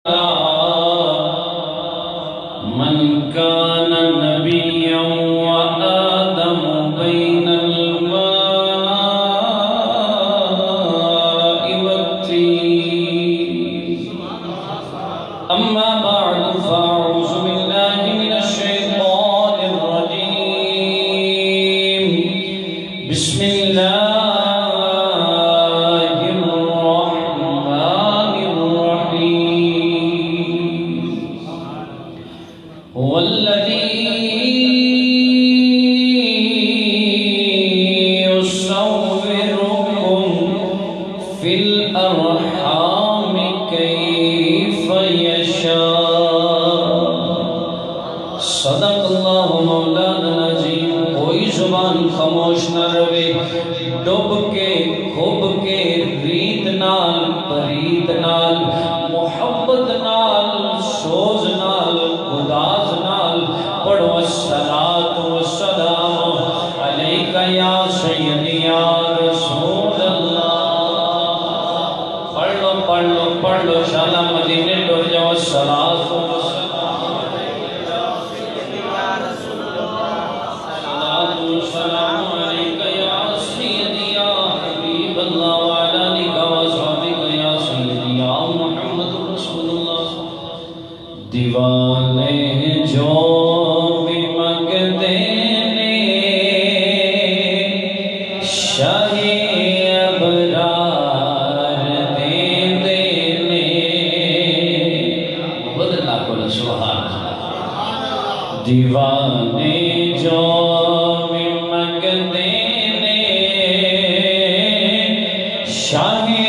من كان نبيا وآدم بين الماء والطين أما بعد فأعوذ بالله من الشيطان الرجيم بسم الله هو الذي يصوركم في الأرحام كيف يشاء صدق الله مولانا العظيم کوئی زبان خاموش نہ رہے ڈب کے کھب کے ریت نال پرید نال محبت نال سوز نال گداز نال پڑھو الصلاة والسلام علیکہ یا سیدی یا رسول اللہ پڑھ لو شالا مدینے ٹور جاؤ الصلاة والسلام علیکہ یا سیدی یا رسول اللہ الصلاة والسلام علیکہ یا سیدی یا حبیب اللہ وعلا لکہ وصحبکہ یا سیدی یا محمد رسول اللہ دیوانے جو بھی مانگتے نے شاہی ابرار دے دینے محمد اللہ کو سبحان دیوانے جو بھی مانگتے نے شاہی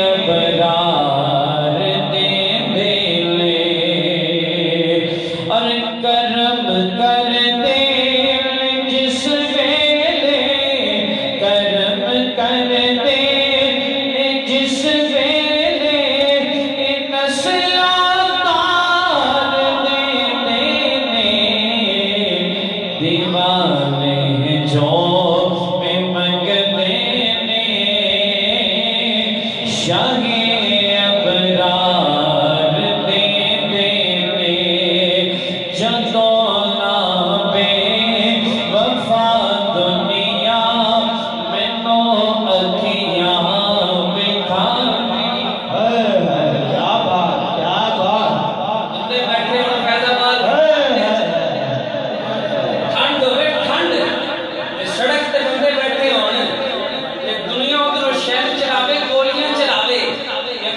ابرار دے دینے اور کرم کر دے جس ویلے کرم کر دے جس ویلے نسلاتار دے دینے دیوانے جو بھی مانگتے نے شاہی ابرار دے دینے جدونا بے وفا دنیا میں نو اکھیاں بکھاری کیا بات بندے بیٹھے ہو فیض آباد ٹھنڈ ہوئے ٹھنڈ سڑک تے بندے بیٹھے ہونے دنیا ادھر شہر چلاوے گولیاں چلاوے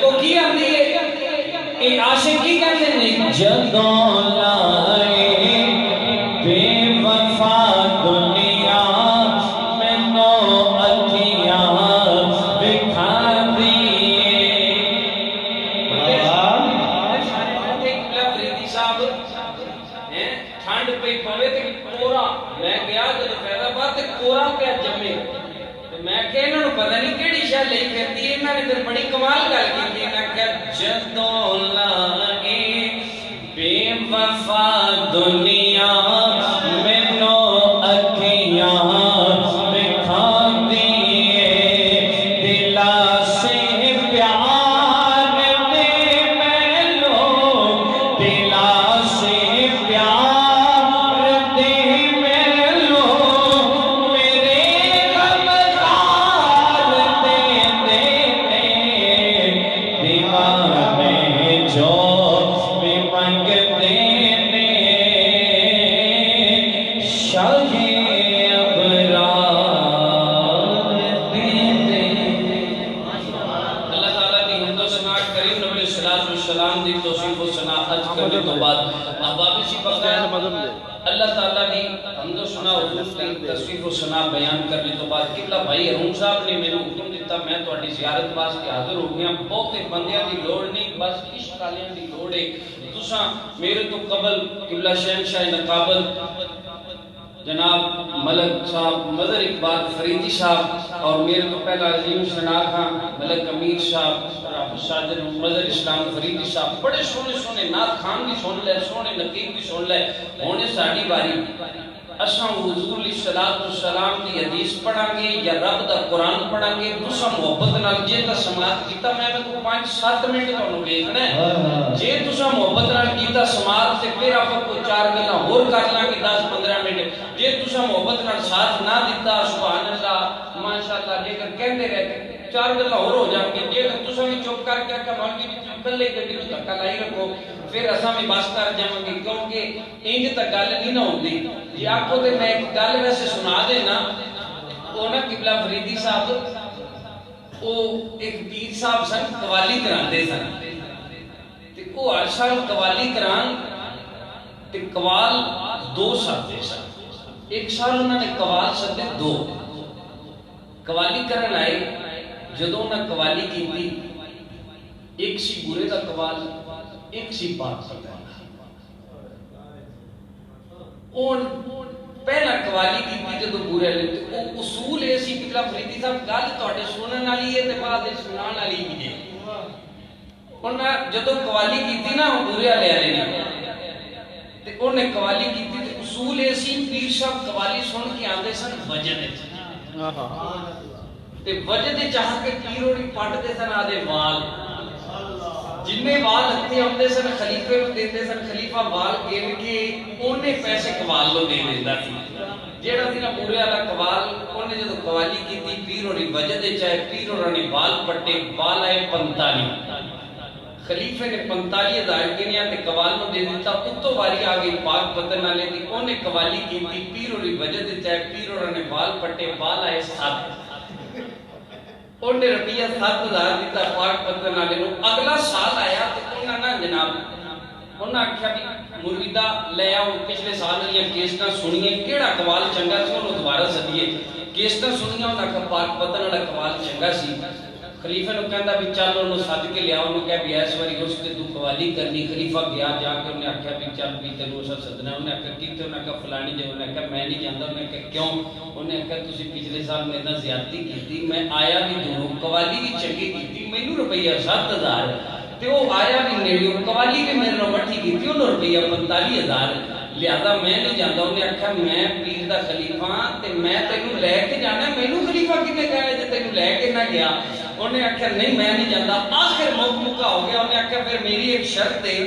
کو کی آندی ہے اے عاشق کی کہتے ہیں جدوں لائے بے وفا دنیا میں نو اکھیاں بکھا دیے فریدی صاحب ٹھنڈ پہ پوے تے کورا میں گیا جب فیض آباد تے کورا پہ جمے میں کہ انہوں نے پتہ نہیں کیڑی شاہ لئی کرتی ہے انہوں نے پھر بڑی کمال گل کی میں کہ جدوں لائے بے وفا دنیا میں نو اکھیاں بکھا دیے دلا سے پیار دے میں لوگ دلا سے پیار دے میں لوگ میرے غمزار دے دینے دیوانے جو بھی مانگتے نے شاہی ابرار دے دینے اللہ تعالیٰ کی حمد و ثنا کریم نبی صلی اللہ علیہ وسلم دی توصیف و صناعت کرنے تو بعد احباب اسی بقیر اللہ تعالیٰ کی حمد و ثنا حضور کی تصویف و ثنا بیان کرنے تو بعد قبلہ بھائی حرون صاحب نے میرے حکم دیتا میں تواڈی زیارت واسطے حاضر ہو گیا بہتے بندیاں دی لوڑ نہیں بس عشق والیاں دی لوڑ ہے تساں میرے تو قبل قبلہ شہنشاہ نقابت جناب ملک صاحب مظہر اقبال فریدی صاحب اور میرے تو پہلا عظیم شناخ ہاں ملک امیر صاحب شاہدر مظہر اسلام فریدی صاحب بڑے سونے سونے نات خان بھی سن لے سونے نقیب بھی سن لے ہونے ساڑی باری اساں حضور علیہ الصلوۃ والسلام دی حدیث پڑھاں گے یا رب دا قرآن پڑھاں گے تساں محبت نال جے تا سماعت کیتا میں کو 5-7 منٹ تانوں ویکھنا ہے جے تساں محبت نال کیتا سماعت تے پھر آپ کو 4 گلاں ہور کر لاں گے 10-15 منٹ جے تساں محبت نال ساتھ نہ دیتا سبحان اللہ ماشاءاللہ جے کر کہندے رہتے 4 گلاں ہور ہو جان گے جے تساں بھی چپ کر کے کہ مولوی جی کلے گڈی نوں دھکا لائی رکھو پھر اساں بھی بس کر جاواں گے کیونکہ انج تے گل نہیں نہ ہوندی جی آپ کو تے میں ایک گل ویسے سنا دینا وہ نا قبلہ فریدی صاحب وہ ایک پیر صاحب سن قوالی کراندے سن تے وہ ہر سال قوالی کران تے قوال 2 سدے سن ایک سال انہوں نے قوال سدے 2 قوالی کرن آئے جدوں انہاں قوالی کیتی ایک سی برے دا قوال ایک سی پاک دا اور پہلا قوالی کی جدو برے لیتے وہ اصول ہے سی قبلہ فریدی صاحب گل تواڈے سنن والی ہے تے بعد سنان والی بھی ہے انہاں جدو قوالی کیتی نا برے والے نے تے انہیں قوالی کیتی تے اصول ہے سی پیر صاحب قوالی سن کے آندے سن وجد تے وجد چاہ کے پیر ہوری پٹ دے سن آدے وال جنہیں وال ہتھے آتے سن خلیفے کو دیتے سن خلیفہ وال گن کے انہیں پیسے قوال لو دے دیتا سی جیڑا سی نا پورے والا قوال انہیں جدو قوالی کی تھی پیر اور وجہ دے چاہے پیر اور نے وال پٹے وال آئے 45 خلیفے نے 45,000 گنیا تے قوال لو دے دیتا اتو واری آگئی پاک پتن نہ لیتی انہیں قوالی کی تھی پیر اور وجہ دے چاہے پیر اور نے وال پٹے وال آئے 7 انہیں روپیہ 7,000 دیتا پاک پتن والے نو اگلا سال آیا تو انہاں نا جناب انہاں آکھیا بھی مریدہ لے آؤ پچھلے سال والیاں کیسٹاں سنیے کیڑا قوال چنگا سی انہوں دوبارہ سدیے کیسٹاں سنیاں انہاں آکھیا پاک پتن والا قوال چنگا سی خلیفہ نے کہندا بھی چل انہوں سد کے لیا انہوں کہا بھی اس واری اس تے تو قوالی کرنی خلیفہ گیا جا کے انہیں آکھیا بھی چل بھی تینوں اسا سدنا انہیں آکھیا کیتے انہیں آکھیا فلانی جگہ انہیں آکھیا میں نہیں جاندا انہیں آکھیا کیوں انہیں آکھیا تسی پچھلے سال میرے نال زیادتی کیتی میں آیا بھی دونوں قوالی بھی چنگی کیتی مینوں روپیہ 7,000 تے وہ آیا بھی نیڑے قوالی بھی میرے نال مٹھی کیتی انہوں روپیہ 45,000 لہذا میں نہیں جاندا انہیں آکھیا میں پیر دا خلیفہ تے میں تینوں لے کے جانا مینوں خلیفہ کنے کہا تے تینوں لے کے نہ گیا انہیں آکھیا نہیں میں نہیں جاندا آخر موقع ہو گیا انہیں آکھیا پھر میری ایک شرط ہے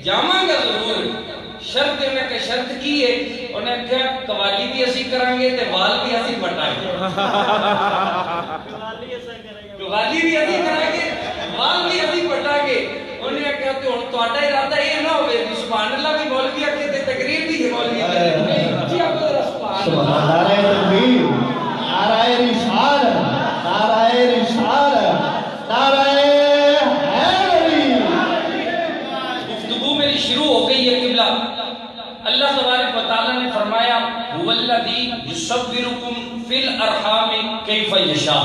جاواں گا ضرور شرط ہے انہیں کہ شرط کی ہے انہیں آکھیا قوالی بھی اسی کریں گے تے وال بھی اسی پٹائیں گے قوالی بھی اسی کریں گے وال بھی اسی پٹائیں گے انہیں آکھیا تے ہن تہاڈا ارادہ یہ نہ ہوے کہ سبحان اللہ بھی مولوی آکھے تے تقریر بھی مولوی کرے جی آپ ذرا سبحان اللہ تکبیر نعرہ رسالت نعرہ رسالت نعرہ حیدری گفتگو میری شروع ہو گئی ہے قبلہ اللہ تبارک و تعالی نے فرمایا هو الذی یصورکم فی الارحام کیف یشاء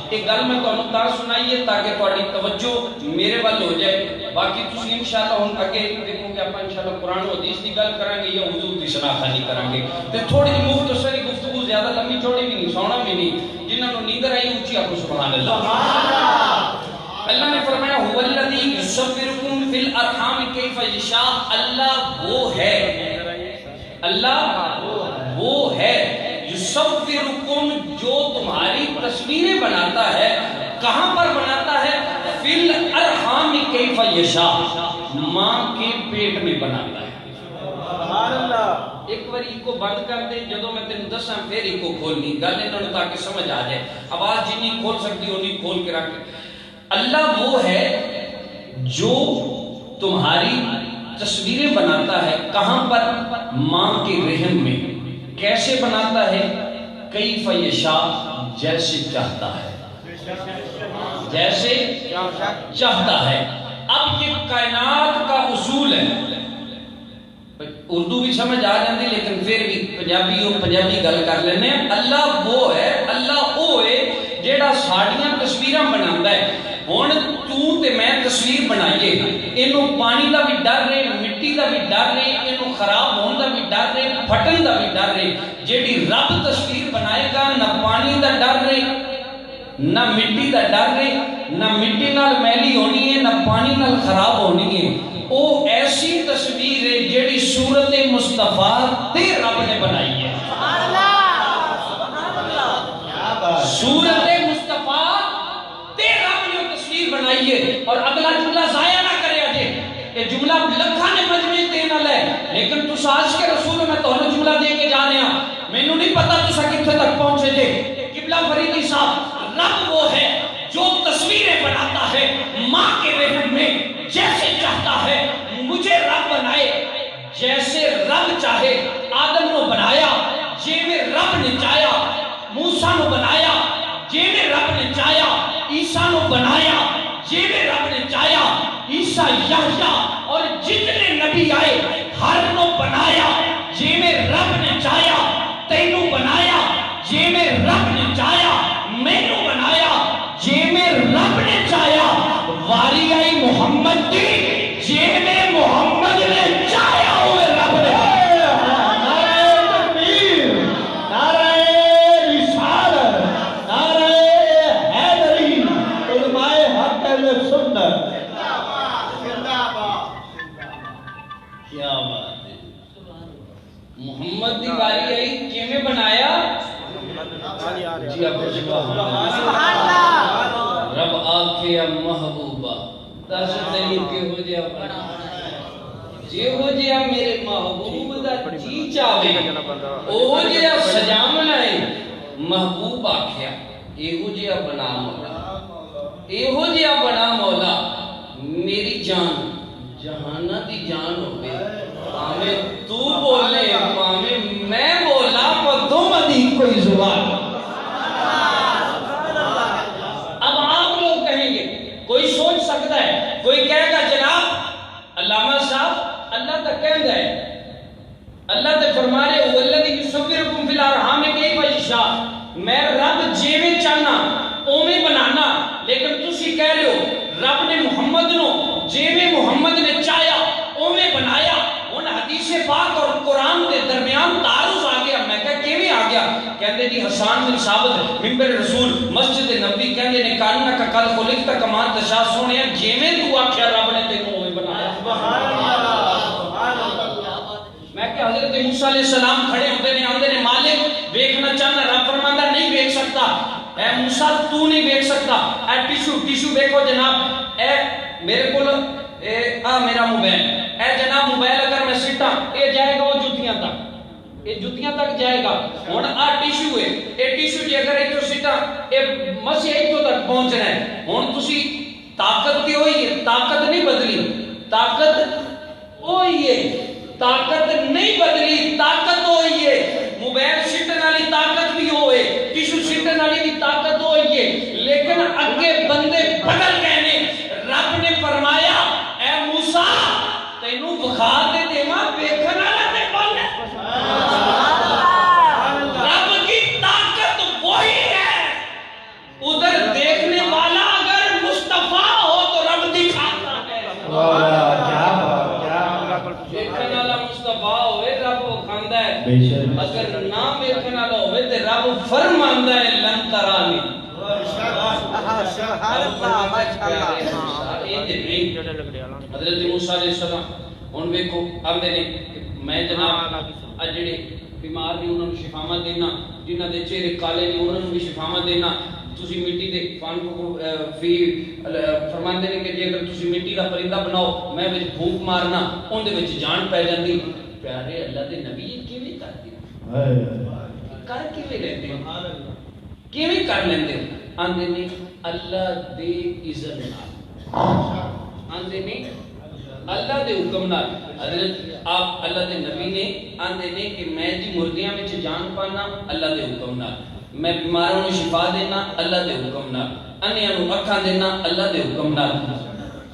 ایک گل میں تانوں تا سنائیے تاکہ تہاڈی توجہ میرے ول ہو جائے باقی تسی انشاءاللہ ہن اگے دیکھو کہ اپن انشاءاللہ قرآن و حدیث کی گل کریں گے یا حضور دی شناخت کریں گے تے تھوڑی مختصر گفتگو زیادہ لمبی چوڑی بھی نہیں سونا بھی نہیں جنہاں نو نیندر آئی اونچی آکھو سبحان اللہ اللہ نے فرمایا هو الذی یصورکم فی الارحام کیف یشاء اللہ وہ ہے اللہ وہ ہے یصورکم جو تمہاری تصویریں بناتا ہے کہاں پر بناتا ہے فی الارحام کیف یشاء ماں کے پیٹ میں بناتا ہے سبحان اللہ ایک بار کو بند کر دے جدو میں تینوں دساں پھر کو کھولنی گل انہوں تاکہ سمجھ آ جائے آواز جنی کھول سکتی ہونی کھول کے رکھ اللہ وہ ہے جو تمہاری تصویریں بناتا ہے کہاں پر ماں کے رحم میں کیسے بناتا ہے کیف یشاء جیسے چاہتا ہے جیسے چاہتا ہے اب یہ کائنات کا اصول ہے اردو بھی سمجھ آ جاتی لیکن پھر بھی پنجابی گل کر لینے اللہ وہ ہے اللہ وہ ہے جیڑا ساڑیاں تصویراں بناتا ہے ہن تو تے میں تصویر بنائیے اینو پانی دا بھی ڈر رہے مٹی دا بھی ڈر رہے اینو خراب ہون دا بھی ڈر رہے پھٹن دا بھی ڈر رہے جیڑی رب تصویر بنائے گا نہ پانی دا ڈر رہے نہ مٹی دا ڈر رہے نہ مٹی نال میلی ہونی ہے نہ پانی نال خراب ہونی ہے او ایسی تصویر ہے جیڑی صورت مصطفیٰ تے رب نے بنائی ہے جملہ لکھا نے مجموعی دینا لے لیکن تو ساج کے رسول میں تو ہنو جملہ دے کے جانے ہیں میں نو نہیں پتا تو سا کتنے تک پہنچے جے قبلہ فریدی صاحب رب وہ ہے جو تصویریں بناتا ہے ماں کے رحم میں جیسے چاہتا ہے مجھے رب بنائے جیسے رب چاہے آدم نو بنایا جے میں رب نے چاہیا موسیٰ نو بنایا جے میں رب نے چاہیا عیسیٰ نو بنایا جے میں رب نے چاہیا عیسیٰ یحییٰ اور جتنے نبی آئے ہر نو بنایا جے میں رب نے چاہیا تینو بنایا جے میں رب نے چاہیا مینو بنایا جے میں رب نے چاہیا واری آئی محمد دی جے میں محمد نے چاہیا ہوئے رب نے محمد دی باری آئی کیمیں بنایا جی آپ سبحان اللہ رب آکھے محبوبہ تاشا دلیل کے ہو جیا جی ہو جیا میرے محبوب دا جی چاہے او جیا سجامن آئے محبوب آکھیا ایہو جیا بنا مولا ایہو جیا بنا مولا میری جان جہانہ دی جان ہو گئی پامیں تو بولے پامیں میں بولا پر دو مدی کوئی زبان اب آپ لوگ کہیں گے کوئی سوچ سکتا ہے کوئی کہے گا جناب علامہ صاحب اللہ تک کہہ گئے اللہ تک فرما رہے وَالَّذِي يُصَوِّرُكُمْ فِي الْأَرْحَامِ كَيْفَ يَشَاءُ میں رب جیویں چاہنا اوویں بنانا لیکن تسی کہہ رہے ہو رب نے محمد نو جیویں محمد نے چاہیا اوویں بنایا ان حدیث پاک اور قرآن کے درمیان تعارض آ گیا میں کہا کیویں آ گیا کہندے جی حسان بن ثابت منبر رسول مسجد نبوی کہندے نے کاننا کا کل خلقتا کما تشاء سونیا جیویں تو آکھیا رب نے تینوں اوویں بنایا سبحان اللہ میں کہ حضرت موسیٰ علیہ السلام کھڑے ہوتے نے آندے نے مالک دیکھنا چاہنا رب فرماندا نہیں دیکھ سکتا اے موسیٰ تو نہیں دیکھ سکتا اے ٹیشو دیکھو جناب اے میرے کول میرا موبائل اے جناب موبائل اگر میں سٹا اے جائے گا وہ جتیاں تک جائے گا ہن ٹیشو ہے اے ٹیشو جے اگر ایتھوں سٹا اے مسیح ایتھوں تک پہنچنا ہے ہن تسی طاقت کی ہوئی ہے طاقت نہیں بدلی طاقت ہوئی ہے طاقت نہیں بدلی طاقت ہوئی ہے موبائل سٹن والی طاقت بھی ہوئے ٹیشو سٹن والی بھی طاقت ہوئی ہے لیکن اگے بندے بدل گئے نے رب نے فرمایا اے موسیٰ تینوں بخا دے دیواں ویکھن والا تے کون ہے رب کی طاقت وہی ہے ادھر دیکھنے والا اگر مصطفیٰ ہو تو رب دکھاتا ہے دیکھنے والا مصطفیٰ ہوئے رب کھاندا ہے اگر نہ دیکھنے والا ہوئے تے رب فرماندا ہے لن ترانی حضرت موسیٰ علیہ السلام ان ویکھو آندے نے میں جناب اجڑے بیمار نے انہوں نے شفاواں دینا جنہاں دے چہرے کالے نے انہوں نے بھی شفاواں دینا تسی مٹی دے فان کو فی فرماندے نے کہ جے اگر تسی مٹی دا پرندہ بناؤ میں وچ پھونک مارنا اون دے وچ جان پے جاندی پیارے اللہ دے نبی کیویں کردے کر کیویں لیندے کیویں کر لیندے آندے نے اللہ دے اذن نال آندے نے اللہ دے حکم نال حضرت آپ اللہ دے نبی نے آندے نے کہ میں جی مردیاں وچ جان پانا اللہ دے حکم نال میں بیماروں نوں شفا دینا اللہ دے حکم نال انیاں نوں اکھاں دینا اللہ دے حکم نال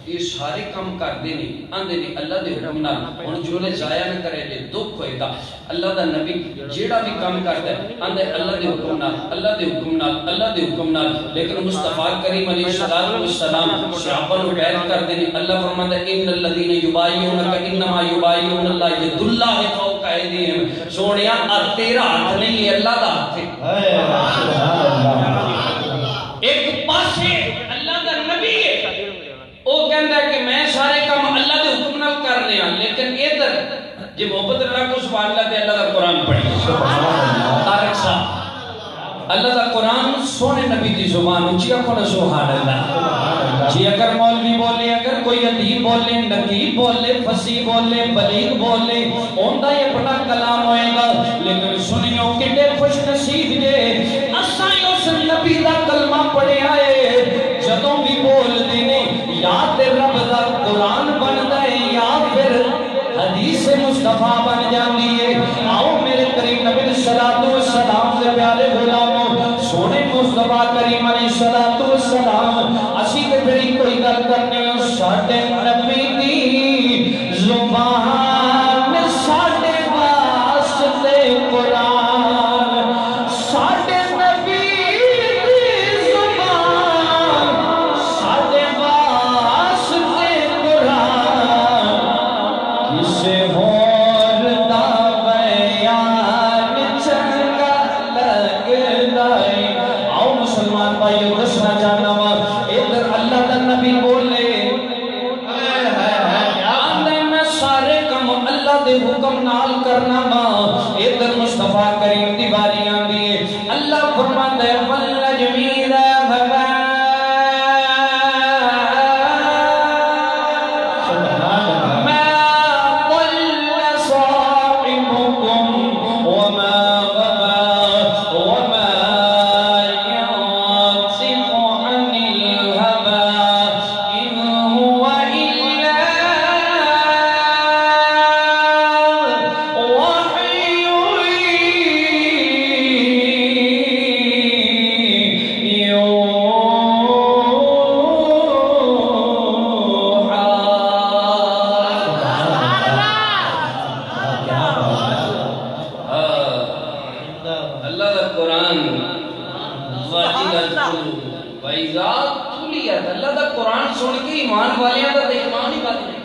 یہ سارے کام کردے نے آندے نے اللہ دے حکم نال ہن جو نے ضائع نہ کرے تے دکھ ہوئے گا اللہ دا نبی جیڑا بھی کام کردا ہے آندے اللہ دے حکم نال اللہ دے حکم نال اللہ دے حکم نال لیکن مصطفی کریم علیہ الصلوۃ والسلام صحابہ نوں بیعت کردے نے اللہ فرماندا ہے ان الذین یبایعونک انما یبایعون اللہ ید اللہ فوق ایدیہم سونیا تیرا ہاتھ نہیں ہے اللہ دا ہاتھ ہے سبحان اللہ ایک پاسے اللہ دا نبی ہے وہ کہندا ہے کہ میں سارے کام اللہ دے حکم نال کر رہا ہوں لیکن ادھر جے محبت رکھو سبحان اللہ تے اللہ دا قرآن پڑھی سبحان اللہ طارق صاحب اللہ دا قرآن سونے نبی دی زبان اچھی اکھونا سبحان اللہ جی اگر مولوی بولے اگر کوئی ادیب بولے نقیب بولے فصیح بولے بلیغ بولے اوندا یہ بڑا کلام ہوئے گا لیکن سنیوں کتے خوش نصیب جے اسائیں اس نبی دا کلمہ پڑھے آئے جدوں بھی بول دینے یا تے رب دا قرآن بن دائے یا پھر حدیث مصطفیٰ بن جاندی ہے آؤ میرے کریم نبی صلی اللہ علیہ وسلم سے پیارے غلاموں سونے مصطفیٰ کریم علیہ السلام اسی کے پھر کوئی گل کرنے ساٹھے نبی دی زبان ساٹھے واسطے قرآن ساٹھے نبی دی زبان ساٹھے واسطے قرآن کسے اور دا بیان چنگا لگ دائے آؤ مسلمان بھائیو دسنا جانا ادھر اللہ دا نبی بولے آندھے میں سارے کم اللہ دے حکم نال کرنا ادھر مصطفیٰ کریم دیواریاں دیئے اللہ فرمان دے والنجمی ذا اللہ دا قرآن سن کے ایمان والیاں دا ایمان ہی بات نہیں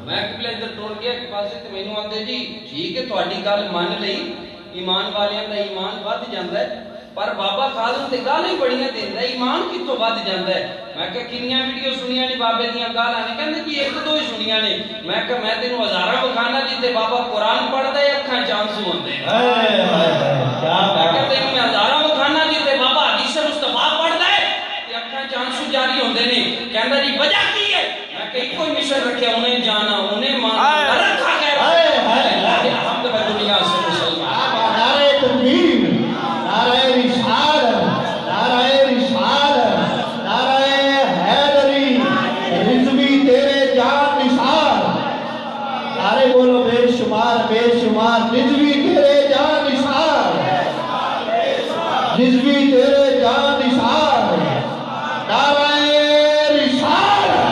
میں قبلہ ادھر ٹوڑ گیا کہ پاسے تے مینوں آندے جی ٹھیک ہے تہاڈی گل مان لئی ایمان والیاں دا ایمان ود جاندا ہے پر بابا کاظم تے گالاں ہی بڑیاں دیندا ہے ایمان کتھوں ود جاندا ہے میں کہ کنیاں ویڈیو سنیاں نے بابے دیاں گالاں نے کہندے جی ایک دو ہی سنیاں نے میں کہ میں تینوں ہزاراں بخانا جتے بابا قرآن پڑھدا ہے اکھاں چانسو ہوندے کیا میں کہ تینوں میں ہزاراں بخانا جتے بابا حدیث مصطفیٰ پڑھدا ہے تے اکھاں چانسو جاری ہوندے نے کہندا جی وجہ کی ہے میں کہ کوئی مشن رکھیا انہیں جانا انہیں ماننا رکھا گیا اللہ الحمد میں دنیا سے مسلمان نعرہ تکبیر نعرہ رسالت نعرہ رسالت نعرہ حیدری رضوی تیرے جان نثار نعرے بولو بے شمار رضوی تیرے جان نثار رضوی تیرے جان نثار نعرہ رسالت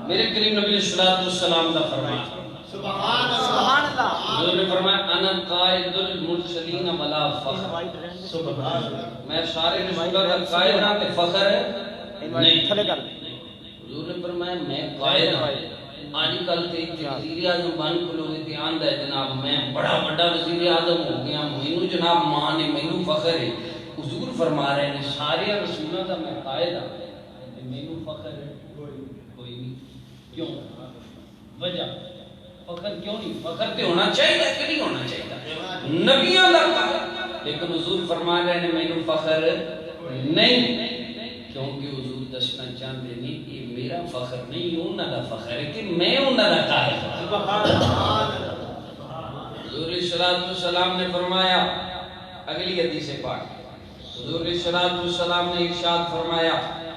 میرے کریم نبی صلی اللہ علیہ وسلم دا فرمان سبحان اللہ حضور نے فرمایا انا قائد المرسلین ولا فخر سبحان اللہ میں سارے رسولوں کا قائد ہاں تے فخر نہیں حضور نے فرمایا میں قائد ہاں آج کل تے وزیر اعظم بن کھلوے تے آندا ہے جناب میں بڑا بڑا وزیر اعظم ہو گیا مینوں جناب ماں نے مینوں فخر ہے حضور فرما رہے ہیں سارے رسولوں کا میں قائد ہاں مینوں فخر ہے کوئی نہیں کیوں وجہ فخر کیوں نہیں فخر تے ہونا چاہیے کہ نہیں ہونا چاہیے نبیوں دا لیکن حضور فرما رہے ہیں مینوں فخر نہیں کیونکہ حضور دسنا چاہتے نہیں کہ میرا فخر نہیں انہاں دا فخر ہے کہ میں انہاں دا قائد ہوں سبحان اللہ حضور صلی اللہ علیہ وسلم نے فرمایا اگلی حدیث پاک حضور صلی اللہ علیہ وسلم نے ارشاد فرمایا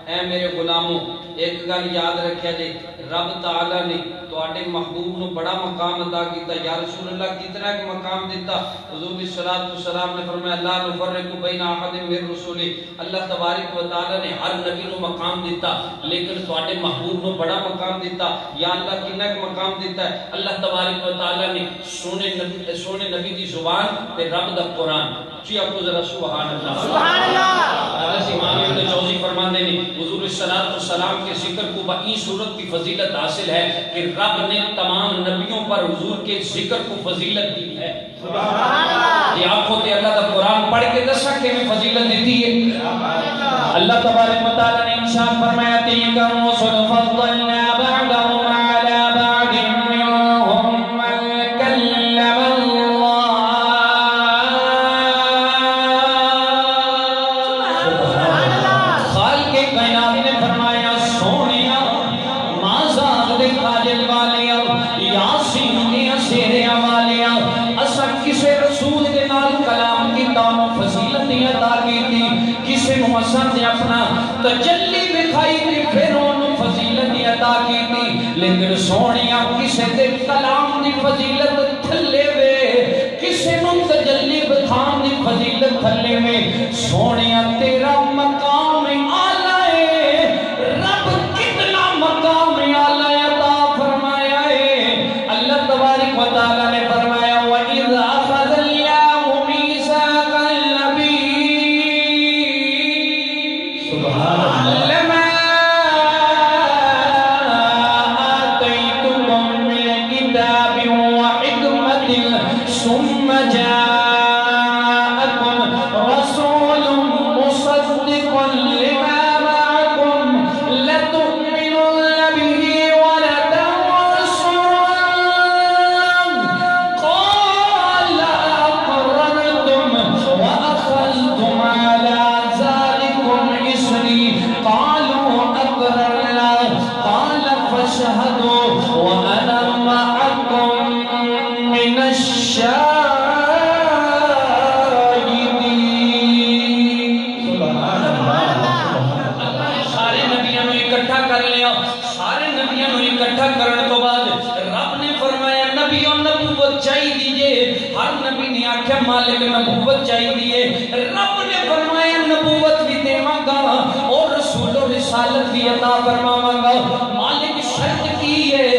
اے میرے غلاموں ایک گل یاد رکھیا جے رب تعالی نے تواڈے محبوب نو بڑا مقام عطا کیتا یا رسول اللہ کتنا ایک مقام دیتا حضور صلی اللہ علیہ وسلم نے فرمایا لا نفرق بین احد من رسول اللہ تبارک و تعالی نے ہر نبی نو مقام دیتا لیکن تواڈے محبوب نو بڑا مقام دیتا یا اللہ کتنا ایک مقام دیتا ہے اللہ تبارک و تعالی نے سونے نبی دی زبان تے رب دا قرآن جی آپ کو ذرا سبحان اللہ سبحان اللہ حضرت امام ابن جوزی فرماندے نے حضور صلی اللہ علیہ وسلم کے ذکر کو بئی صورت کی فضیلت حاصل ہے کہ رب نے تمام نبیوں پر حضور کے ذکر کو فضیلت دی ہے سبحان اللہ یہ آپ ہوتے اللہ کا قرآن پڑھ کے دسا کہ میں فضیلت دیتی ہے اللہ تبارک و تعالی نے ارشاد فرمایا تلک الرسل فضلنا بعضهم على بعض منهم من كلم الله تجلی دکھائی تھی پھر انہوں فضیلت عطا کی تھی لیکن سونیاں کسے دے کلام دی فضیلت تھلے وے کسے نوں تجلی بکھان دی فضیلت تھلے وے سونیاں تیرا مقام اعلیٰ ہے رب کتنا مقام اعلیٰ عطا فرمایا ہے اللہ تبارک و تعالیٰ نے فرمایا وَإِذْ أَخَذَ اللَّهُ مِيثَاقَ النَّبِيِّينَ لَمَا آتَيْتُكُم مِّن كِتَابٍ وَحِكْمَةٍ ثُمَّ جَاءَكُمْ رَسُولٌ مُصَدِّقٌ لِمَا مَعَكُمْ لَتُؤْمِنُنَّ بِهِ وَلَتَنصُرُنَّهُ قَالَ أَقْرَرْتُمْ وَأَخَذْتُمْ عَلَى ذَلِكُمْ إِصْرِي قَالُوا أَقْرَرْنَا قَالَ فَاشْهَدُوا وَأَنَا مَعَكُمْ مِنَ الشَّاهِدِينَ سارے نبیوں نے اکٹھا کر لیا سارے نبیوں نے اکٹھا کرنے تو بعد رب نے فرمایا نبیوں نبوت چاہی دیئے ہر نبی نے آکھا مالک نبوت چاہی دیئے رب نے فرمایا نبوت بھی دے مانگا اور رسول و رسالت بھی عطا فرما مانگا مالک شرط کی ہے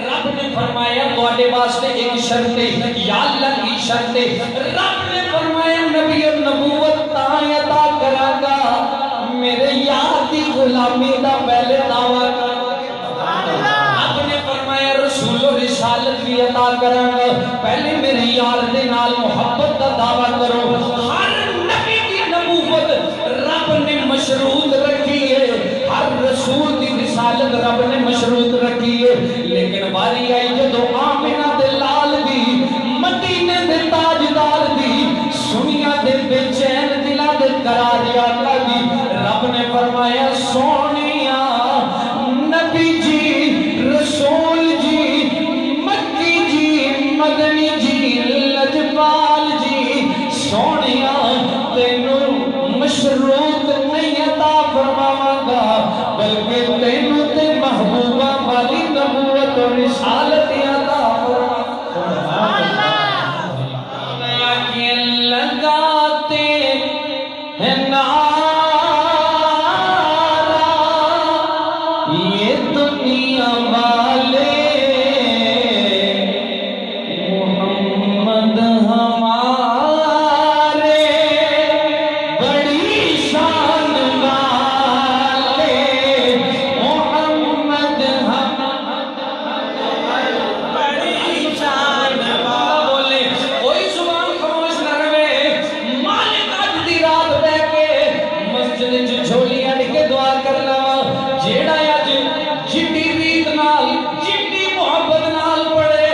رب نے فرمایا تواڈے واسطے ایک شرط ہے یا اللہ کی شرط ہے رب نے فرمایا نبی اور نبوت تاں عطا کراں گا میرے یار دی غلامی دا پہلے دعویٰ کرو رب نے فرمایا رسول و رسالت بھی عطا کراں گا پہلے میرے یار دے نال محبت دا دعویٰ کرو ہر نبی دی نبوت رب نے مشروط رکھی ہے ہر رسول دی رسالت رب نے مشروط رکھی ہے لیکن باری آئی جدو آمنہ دے لال دی مدینے دے تاجدار دی سنیا دے بے چین دلا دے قرار آقا دی رب نے فرمایا سونیا نبی جی رسول جی مکی جی مدنی جی لجپال جی سونیا تینوں مشروط نہیں عطا فرماواں گا بلکہ تینوں تے محبوبہ والی نبوت اور رسالت عطا فرماواں گا کہ لگاتے ہیں نعرہ یہ دنیا والے محمد ہمارے بڑی شان والے محمد بڑی شان والے کوئی زبان خاموش نہ رہے مالک اج دی رات بہ کے مسجد وچ جھولیاں لے کے دعا کرنا جیڑا اج جھٹی ریت نال جھٹی محبت نال پڑے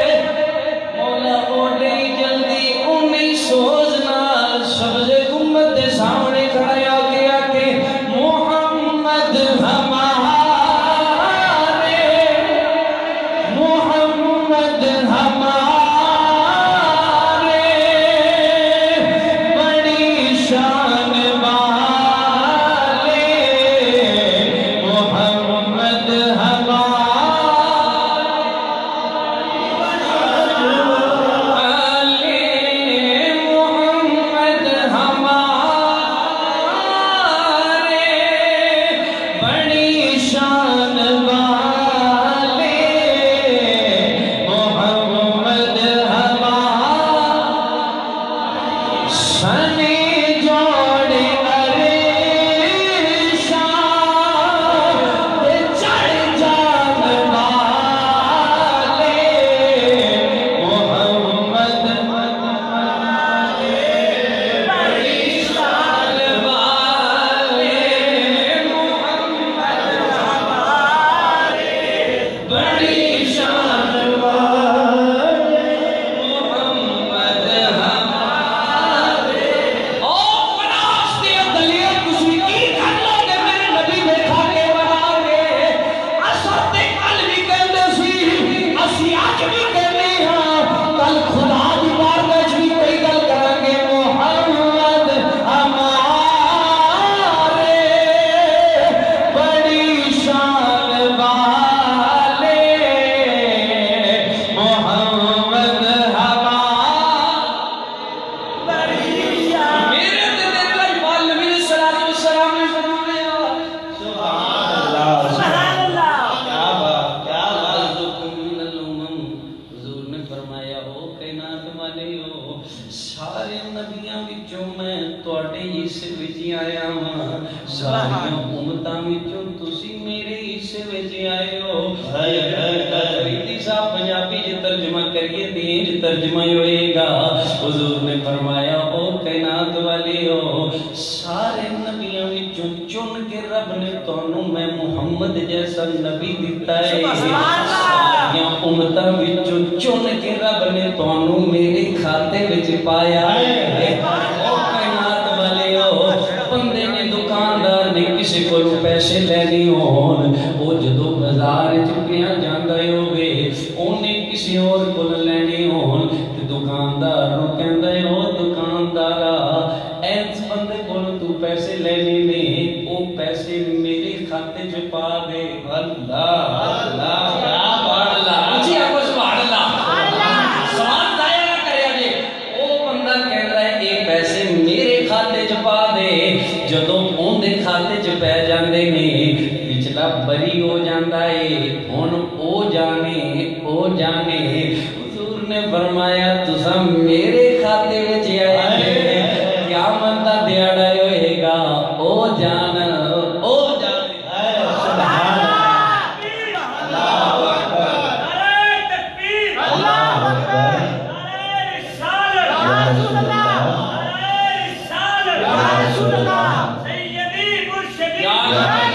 مولا اوڈی جلدی اونی سوز نال سبز گنبد دے سامنے کھڑا ہو گیا کہ محمد ہمارے محمد ہمارے بڑی شان والے محمد ہمارے آئے ہو فریدی صاحب پنجابی جی ترجمہ کریے دین جی ترجمہ ہوئے گا حضور نے فرمایا او کائنات والی ہو سارے نبیوں وچوں چن کے رب نے تانوں میں محمد جیسا نبی دیتا ہے ساریاں امتاں وچوں چن کے رب نے تانوں میرے کھاتے وچ پایا ہے او کائنات والے ہو بندے نے دکاندار نے کسی کو پیسے لینے ہون وہ جدو بازار چپیاں جاندہ ہوگے انہیں کسی اور کو لینے ہون تو دکاندار نو کہندہ ہے او دکاندارا ایس بندے کو تو پیسے لینے میں او پیسے میرے کھاتے جو پا دے اللہ اللہ کیا بڑھ اللہ اچھی آپ کو سبحان اللہ سوال دائیا نہ کرے آجے او بندہ کہندہ ہے اے پیسے میرے کھاتے جو پا دے جدو اون دے کھاتے جو پہ جاندے نے پچھلا بری ہو جاندہ ہے ہون او جانے حضور نے فرمایا تسا میرے کھاتے وچ آئے کیا منتا دیاڑا ہوئے گا او جانے سبحان اللہ نعرہ تکبیر اللہ اکبر نعرہ رسالت یا رسول اللہ نعرہ رسالت یا رسول اللہ سیدی مرشدی غلام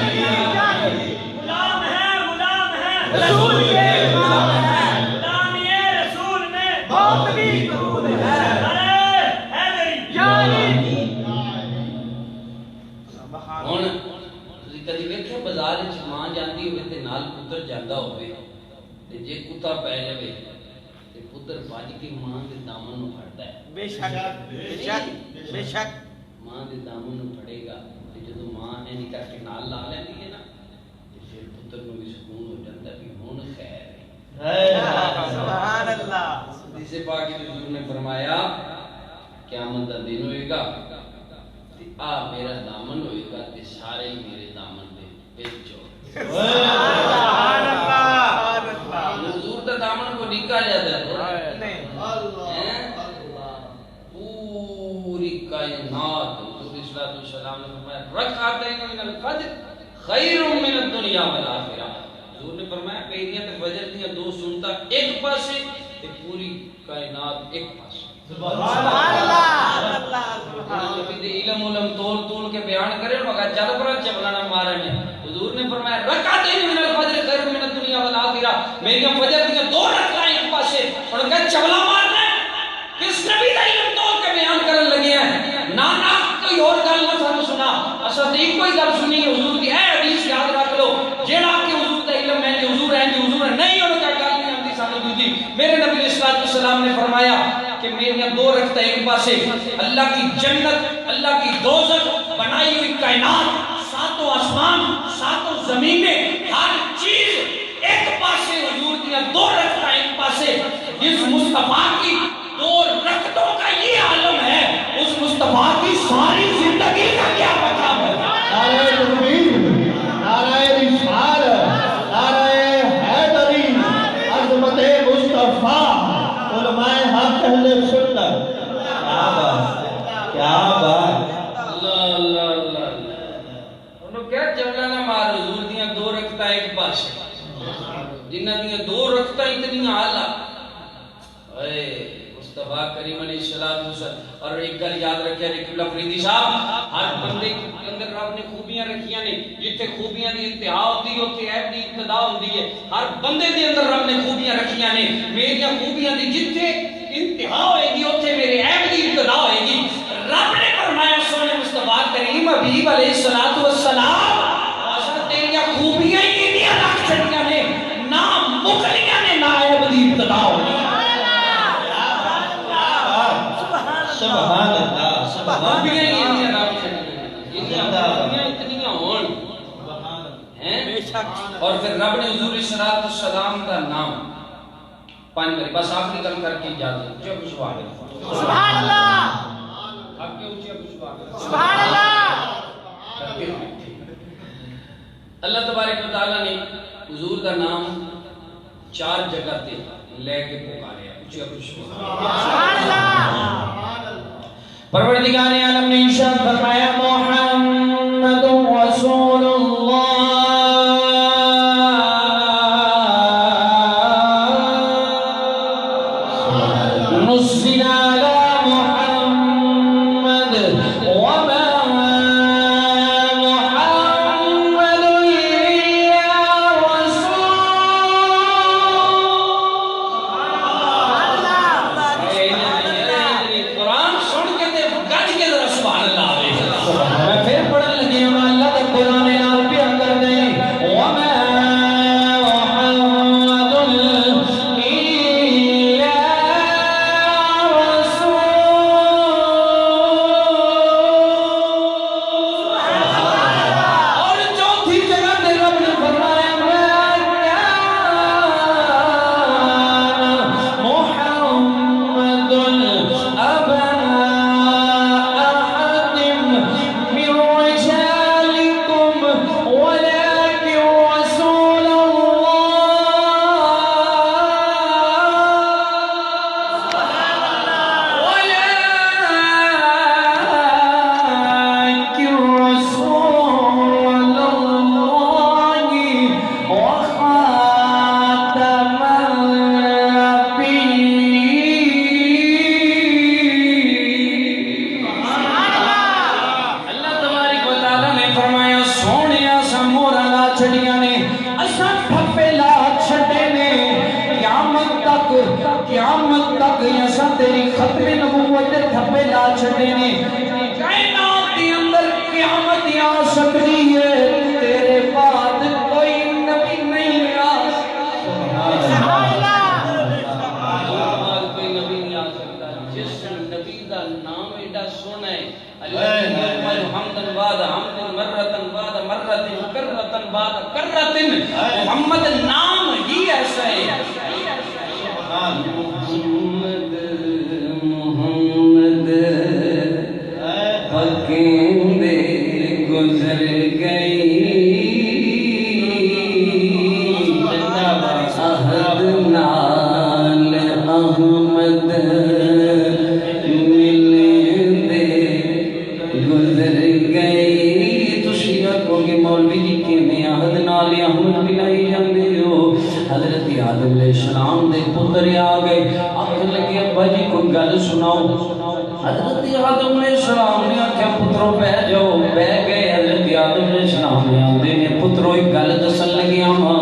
ہے رسول کے غلام ہے غلامی رسول میں بہت بھی قبول ہے نعرہ حیدری یا علی ہن کدی ویکھیا بازار وچ ماں جاندی ہوے تے نال پتر جاندا ہوے تے جے کتا پے جاوے تے پتر بھج کے ماں دے دامن نوں پھڑدا ہے بے شک بے شک بے شک ماں دے دامن نوں پھڑے گا تے جدوں ماں اینی کر کے نال لا لیندی ہے نا تے پھر پتر نوں بھی سکون ہو جاندا ہے کہ ہن خیر ہے سبحان اللہ حدیث پاک میں حضور نے فرمایا قیامت دا دن ہوئے گا تے آ میرا دامن ہوئے گا تے سارے ہی میرے دامن دے وچ سبحان اللہ حضور دا دامن کو نکا جاتا ہے اللہ پوری کائنات حضور علیہ الصلوۃ والسلام نے فرمایا رکعتین من الفجر خیر من الدنیا والآخرہ حضور نے فرمایا پہلیاں تے فجر دیاں دو سنتا ایک پاسے تے پوری کائنات ایک پاسے سبحان اللہ نبی دے علم تول کے بیان کرے مگر چل پر چبلانا مارنے حضور نے فرمایا رکعتین من الفجر خیر من الدنیا والآخرہ میری فجر دیاں دو رکعتیں ایک پاسے ان کا چبلا مارنا کس نبی دا علم تول کے بیان کرن لگے ہیں نا کوئی اور گل نہ سانو سنا اساں تے کوئی گل سنی حضور دی اے حدیث یاد رکھ لو جیڑا کہ حضور دا علم ہے کہ حضور ہے کہ حضور نہیں ان کا گل نہیں آندی سانو دوجی میرے نبی علیہ الصلوۃ والسلام نے فرمایا کہ میری دو رکعتیں ایک پاسے اللہ کی جنت اللہ کی دوزخ بنائی ہوئی کائنات ساتوں آسمان ساتوں زمینیں ہر چیز ایک پاسے حضور کی دو رکعتیں ایک پاسے جس مصطفیٰ کی دو رکعتوں کا یہ عالم ہے اس مصطفیٰ کی ساری زندگی کا کیا مطلب ہے نعرہ تکبیر نعرہ رسالت نعرہ حیدری عظمت مصطفیٰ علماء حق اہل سنت کیا بات اللہ اللہ اللہ انہوں کیا چملا نہ مار حضور دیاں دو رکعتیں ایک پاسے جنہ دیاں دو رکعتیں اتنی اعلیٰ اے مصطفیٰ کریم علیہ السلام اور ایک گل یاد رکھیا رکیب اللہ فریدی صاحب ہر بندے کے اندر رب نے خوبیاں رکھیاں نے جتنے خوبیاں دی انتہا ہوتی ہے اتنے عیب دی ابتدا ہوتی ہے ہر بندے دے اندر رب نے خوبیاں رکھیاں نے میریاں خوبیاں دی جتنے انتہا ہوئے گی اتنے میرے عیب دی ابتدا ہوئے گی رب نے فرمایا سونے مصطفیٰ کریم حبیب علیہ السلام آشا تیریاں خوبیاں ہی انیاں رکھ چھڑیاں نے نہ مکلیاں نے نہ عیب دی ابتدا ہوئی سبحان اللہ سبحان اور پھر رب نے حضور صلی السلام کا نام پانی بری بس آخری گل کر کے اجازت اونچی ابو سبحان اللہ سبحان اللہ اب کے اونچی ابو سبحان اللہ اللہ تبارک و تعالیٰ نے حضور کا نام 4 جگہ تے لے کے پکارے اونچی ابو سبحان اللہ پروردگار عالم نے ارشاد فرمایا محمد رسول اللہ اساں ٹھپے لا چھٹے نے قیامت تک اساں تیری ختم نبوت دے ٹھپے لا چھٹے نے کائنات دے اندر قیامت آ سکتی ہے تیرے بعد کوئی نبی نہیں آ کوئی نبی نہیں آ سکتا جس نبی دا نام ایڈا سونا ہے الذي يعمل حمدا بعد حمد مرة بعد مرة كرة بعد كرة محمد نام ہی ایسا ہے محمد پکیندے گزر گئی عہد نال احمد ملندے گزر گئی تسی آکھو گے مولوی جی کیویں عہد نال احمد ملائی جاندے ہو حضرت آدم علیہ السلام دے پتر آ گئے آکھ لگے ابا جی کوئی گل سناؤ حضرت آدم علیہ السلام نے آکھیا پترو بہ جاؤ بہ گئے حضرت آدم علیہ السلام نے آندے نے پترو ایک گل دسن لگیا ہاں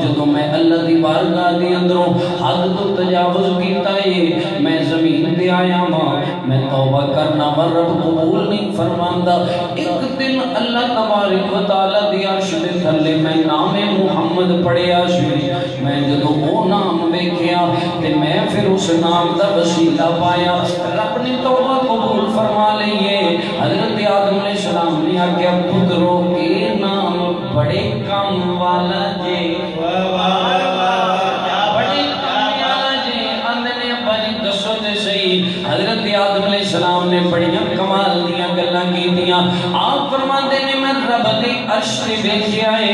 جدوں میں اللہ دی بارگاہ دے اندروں حد تو تجاوز کیتا ہے میں زمین تے آیا ہاں میں توبہ کرنا ور رب قبول نہیں فرماندا ایک دن اللہ تبارک و تعالی دی عرش دے تھلے میں نام محمد پڑھیا سی میں جدوں او نام ویکھیا تے میں پھر اس نام دا وسیلہ پایا رب نے توبہ قبول فرما لئیے حضرت آدم علیہ السلام نے آکھیا پترو کے نام بڑے کام والا جے بڑے کام والا جے اندنے ابا جی دسو تے صحیح حضرت آدم علیہ السلام نے بڑیاں کمال دیاں گلاں کیتیاں آپ فرماندے نے میں رب دے عرش تے ویکھیا اے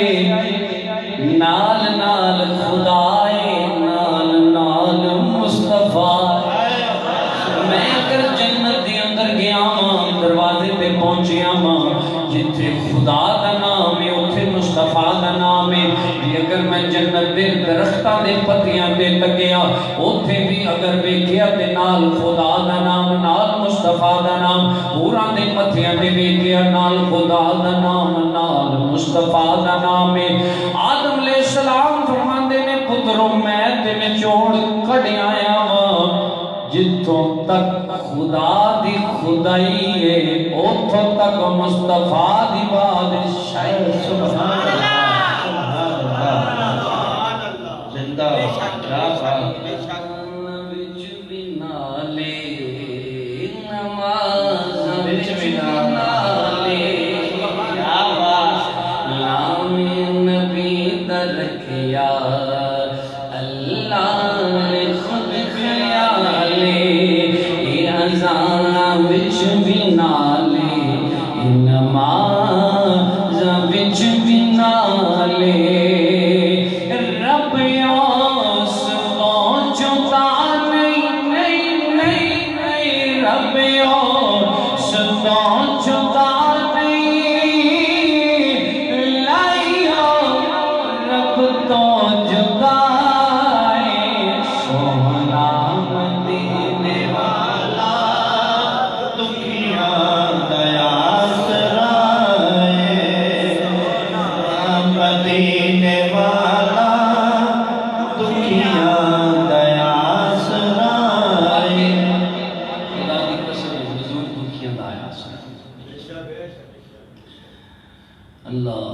نال نال خدائے نال نال مصطفیٰ میں اگر جنت دے اندر گیا ہاں دروازے پہ پہنچیا ہاں جتھے خدا دا نام ہے اتھے مصطفیٰ دا نام ہے اگر میں جنت دے درختہ دے پتیاں دے لگیا اتھے بھی اگر ویکھیا تے نال خدا دا نام نال مصطفیٰ دا نام پورا دے پتیاں دے ویکھیا نال خدا دا نام نال مصطفیٰ دا نام ہے آدم علیہ السلام فرماندے نے پترو میں تے نچوڑ کھڑی آیا ہاں جتوں تک خدا دی خدائی ہے اتھوں تک مصطفیٰ دی بادشاہی سبحان اللہ زندہ راستہ وچ بھی نالے نماز وچ بھی نالے کیا بات نام نبی دا رکھیا اللہ نے خود خیالے اذان وچ بھی نالے نماز وچ بھی نالے رب اس تو جدا نہیں رب اس تو جدا نہیں لائیا رب تو جدا سونا مدینے والا دکھیاں دیا سرائے مدینے والا دکھیاں دیا سرائے خدا دی قسم حضور دکھیاں دا آیا سن اللہ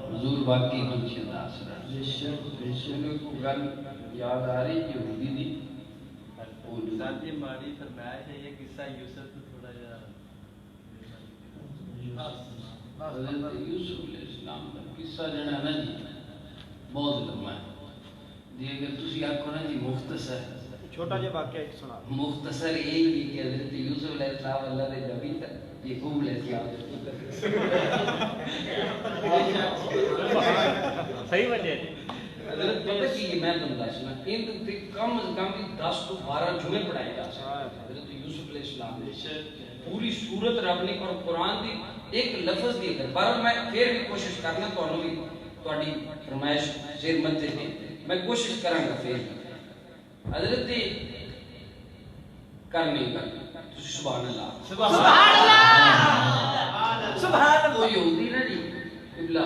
حضور باقی دکھیاں دا سن انہوں کو گل یاد آ رہی یہودی دی ساتھی ماڑی فرمایا ہے یہ قصہ یوسف کو تھوڑا جا حضرت یوسف علیہ السلام کا قصہ جڑا نا جی بہت لمبا ہے جی اگر تسی آکھو نا جی مختصر چھوٹا جا واقعہ ایک سنا مختصر یہی ہے کہ حضرت یوسف علیہ السلام اللہ نے نبی تھا یعقوب علیہ السلام صحیح وجہ ہے حضرت پتہ کی یہ میں تم دسنا ان تے کم از کم بھی 10 تو 12 جمعے پڑھائے جا سکتے حضرت یوسف علیہ السلام نے پوری صورت رب نے اور قرآن دی ایک لفظ دی اندر پر میں پھر بھی کوشش کرنا تانوں بھی تہاڈی فرمائش زیر مدے تے میں کوشش کراں گا پھر حضرت کرنی سبحان اللہ سبحان اللہ سبحان اللہ وہ یہودی نا جی قبلہ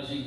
ਅਸੀਂ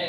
ਇਹ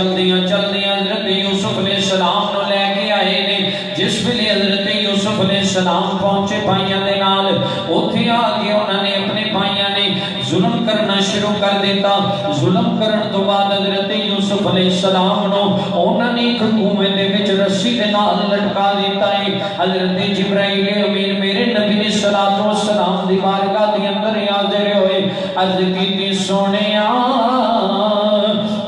چلدیاں حضرت یوسف علیہ السلام نو لے کے آئے نے جس ویلے حضرت یوسف علیہ السلام پہنچے بھائیاں دے نال اوتھے آ کے انہوں نے اپنے بھائیاں نے ظلم کرنا شروع کر دیتا ظلم کرن تو بعد حضرت یوسف علیہ السلام نو انہوں نے ایک کنویں دے وچ رسی دے نال لٹکا دیتا ہے حضرت جبرائیل امین میرے نبی نے صلوات و سلام دی بارگاہ دے اندر حاضر ہوئے عرض کیتی سونیا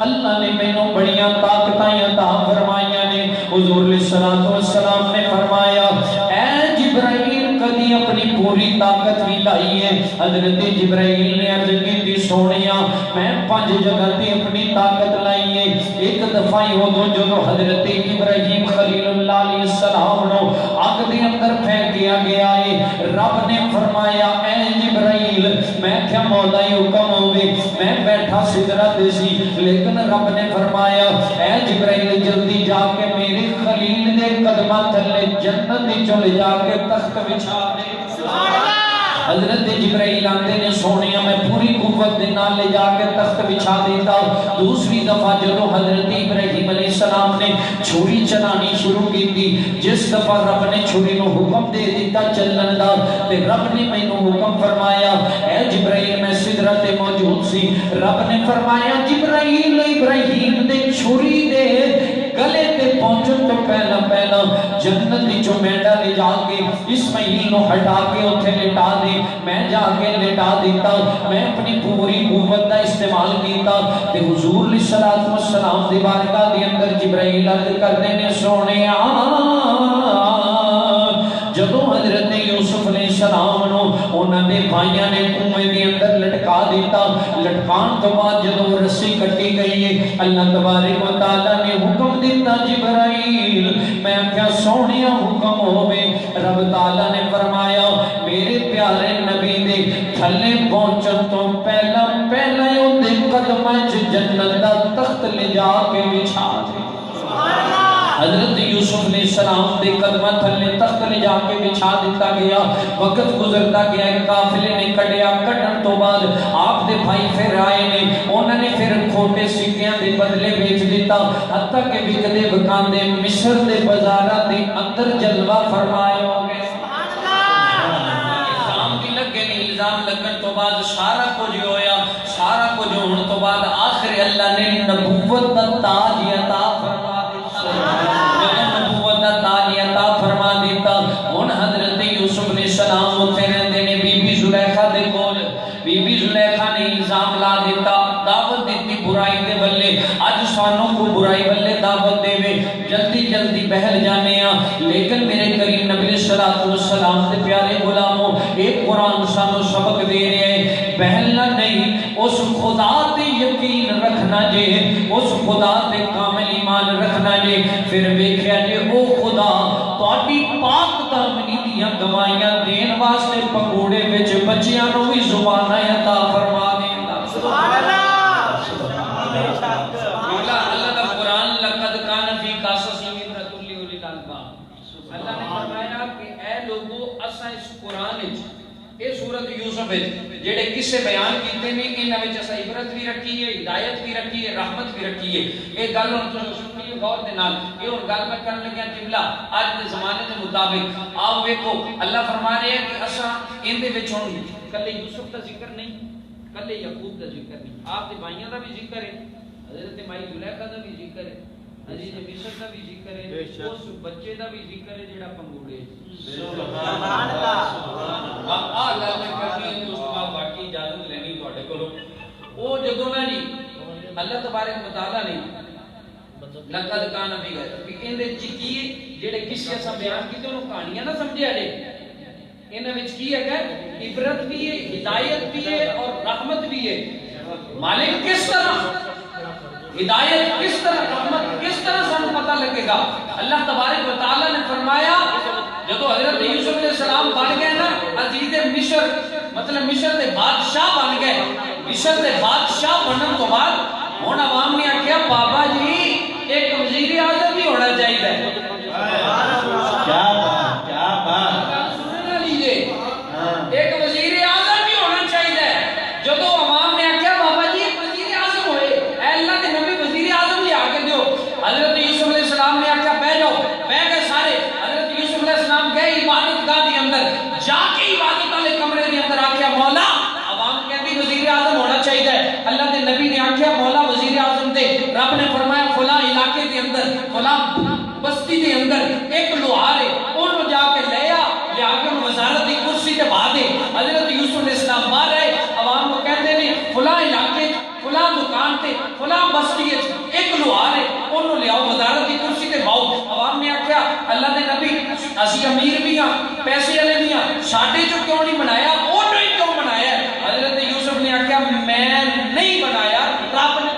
اللہ نے مینوں بڑیاں طاقتاں عطا فرمائیاں نے حضور علیہ الصلوۃ والسلام نے فرمایا اے جبرائیل کدی اپنی پوری طاقت بھی لائی ہے حضرت جبرائیل نے عرض کی سونیا میں 5 جگہ تے اپنی طاقت لائی ہے ایک دفعہ ہو جو حضرت ابراہیم خلیل اللہ علیہ السلام نو آگ دے اندر پھینکیا گیا ہے رب نے فرمایا اے جبرائیل میں کیا مولا حکم ہوئے میں بیٹھا سدرت سی لیکن رب نے فرمایا اے جبرائیل جلدی جا کے میرے خلیل دے قدمہ تھلے جنت چلے جا کے تخت بچھا دے سبحان اللہ حضرت جبرائیل آندے نے سونیا میں پوری قوت دے نال لے جا کے تخت بچھا دیتا دوسری دفعہ جدو حضرت ابراہیم علیہ السلام نے چھری چلانی شروع کی تھی جس دفعہ رب نے چھری نو حکم دے دیتا چلن دا تے رب نے مینوں حکم فرمایا اے جبرائیل میں سدرت موجود سی رب نے فرمایا جبرائیل ابراہیم دے چھری دے گلے تے پہنچن تو پہلا جنت وچوں مینڈا لے جا کے اسماعیل نو ہٹا کے اوتھے لٹا دے میں جا کے لٹا دیتا میں اپنی پوری قوت دا استعمال کیتا تے حضور علیہ الصلوۃ والسلام دی بارگاہ دے اندر جبرائیل عرض کردے نے سونیا جدو حضرت یوسف علیہ السلام نو انہاں دے بھائیاں نے کنویں دے اندر لٹکا دیتا لٹکان تو بعد جدو رسی کٹی گئی ہے اللہ تبارک و تعالی نے حکم دیتا جبرائیل میں کیا سونیا حکم ہوے رب تعالی نے فرمایا میرے پیارے نبی دے تھلے پہنچن تو پہلا اون دے قدماں وچ جنت دا تخت لے جا کے بچھا دے سبحان اللہ حضرت یوسف علیہ السلام دے قدمہ تھلے تخت لے جا کے بچھا دیتا گیا وقت گزرتا گیا ایک قافلے نے کڈیا کڈن تو بعد آپ دے بھائی پھر آئے نے انہوں نے پھر کھوٹے سکیاں دے بدلے بیچ دیتا حتیٰ کہ وکدے وکاندے مصر دے بازاراں دے اندر جلوہ فرمائے ہو گئے الزام بھی لگے نہیں الزام لگن تو بعد سارا کچھ ہویا سارا کچھ ہونے تو بعد آخر اللہ نے نبوت دا تاج عطا فرما نبوت دا تاج عطا فرما دیتا ہن حضرت یوسف علیہ السلام اوتھے رہندے نے بی بی زلیخا دے کول بی بی زلیخا نے الزام لا دیتا دعوت دیتی برائی دے بلے اج سانوں کو برائی بلے دعوت دے وے جلدی جلدی بہل جانے ہاں لیکن میرے کریم نبی علیہ الصلوۃ والسلام دے پیارے غلاموں ایک قرآن سانوں سبق دے رہے ہیں بہلنا نہیں اس خدا تے یقین رکھنا جے اس خدا تے کامل ایمان رکھنا جے پھر ویکھیا جے او خدا تہاڈی پاک دامنی دیاں گواہیاں دین واسطے پکوڑے وچ بچیاں نوں وی زبان عطا فرما دیندا سبحان اللہ اللہ دا قرآن لقد کان فی قصصہم عبرۃ لأولی الالباب اللہ نے فرمایا کہ اے لوگو اساں اس قرآن وچ اے سورۃ یوسف وچ جڑے قصے بیان کیتے نے انہاں وچ اساں عبرت بھی رکھی ہے ہدایت بھی رکھی ہے رحمت بھی رکھی ہے اے گل ہن تساں سنی غور دے نال اے ہن گل میں کرن لگا جملہ اج دے زمانے دے مطابق آو ویکھو اللہ فرما رہے ہیں کہ اساں ان دے وچ ہن کلے یوسف دا ذکر نہیں کلے یعقوب دا ذکر نہیں آپ دے بھائیاں دا بھی ذکر ہے حضرت مائی زلیخا دا بھی ذکر ہے عزیز مصر دا بھی ذکر ہے اس بچے دا بھی ذکر ہے جڑا پنگوڑے سبحان اللہ آ گل میں کرنی ہے تو اس کو باقی اجازت لینی تواڈے کولوں او جدوں نا جی اللہ تبارک و تعالی نے لقد کان فی کہ اندے چ کی جڑے قصے اساں بیان کیتے انہوں کہانیاں نہ سمجھیا جے انہاں وچ کی ہے کہ عبرت بھی ہے ہدایت بھی ہے اور رحمت بھی ہے مالک کس طرح ہدایت کس طرح رحمت کس طرح سانو پتہ لگے گا اللہ تبارک و تعالی نے فرمایا جدو حضرت یوسف علیہ السلام بن گئے نا عزیز مصر مطلب مصر دے بادشاہ بن گئے مصر دے بادشاہ بنن تو بعد ہن عوام نے آکھیا بابا جی ایک وزیر اعظم بھی ہونا چاہیے کیا بات سننا لیجیے ایک وزیر اعظم بھی ہونا چاہیے جدو عوام نے آکھیا بابا جی ایک وزیر اعظم ہوئے اے اللہ دے نبی وزیر اعظم لے آ کے رب نے فرمایا فلاں علاقے دے اندر فلاں بستی دے اندر ایک لوہار ہے انہوں جا کے لیا کے وزارت کی کرسی تے بہا دے. حضرت یوسف علیہ السلام باہر آئے عوام کو کہتے ہیں فلاں علاقے فلاں دکان تے فلاں بستی ایک لوہار ہے انہوں لے آؤ وزارت کی کرسی تے بہاؤ. عوام نے آخیا اللہ دے نبی اسی امیر بھی ہاں پیسے والے بھی ہاں ساڈے جو کیوں نہیں بنایا انہوں ہی کیوں بنایا. حضرت یوسف نے آخیا میں نہیں بنایا رب نے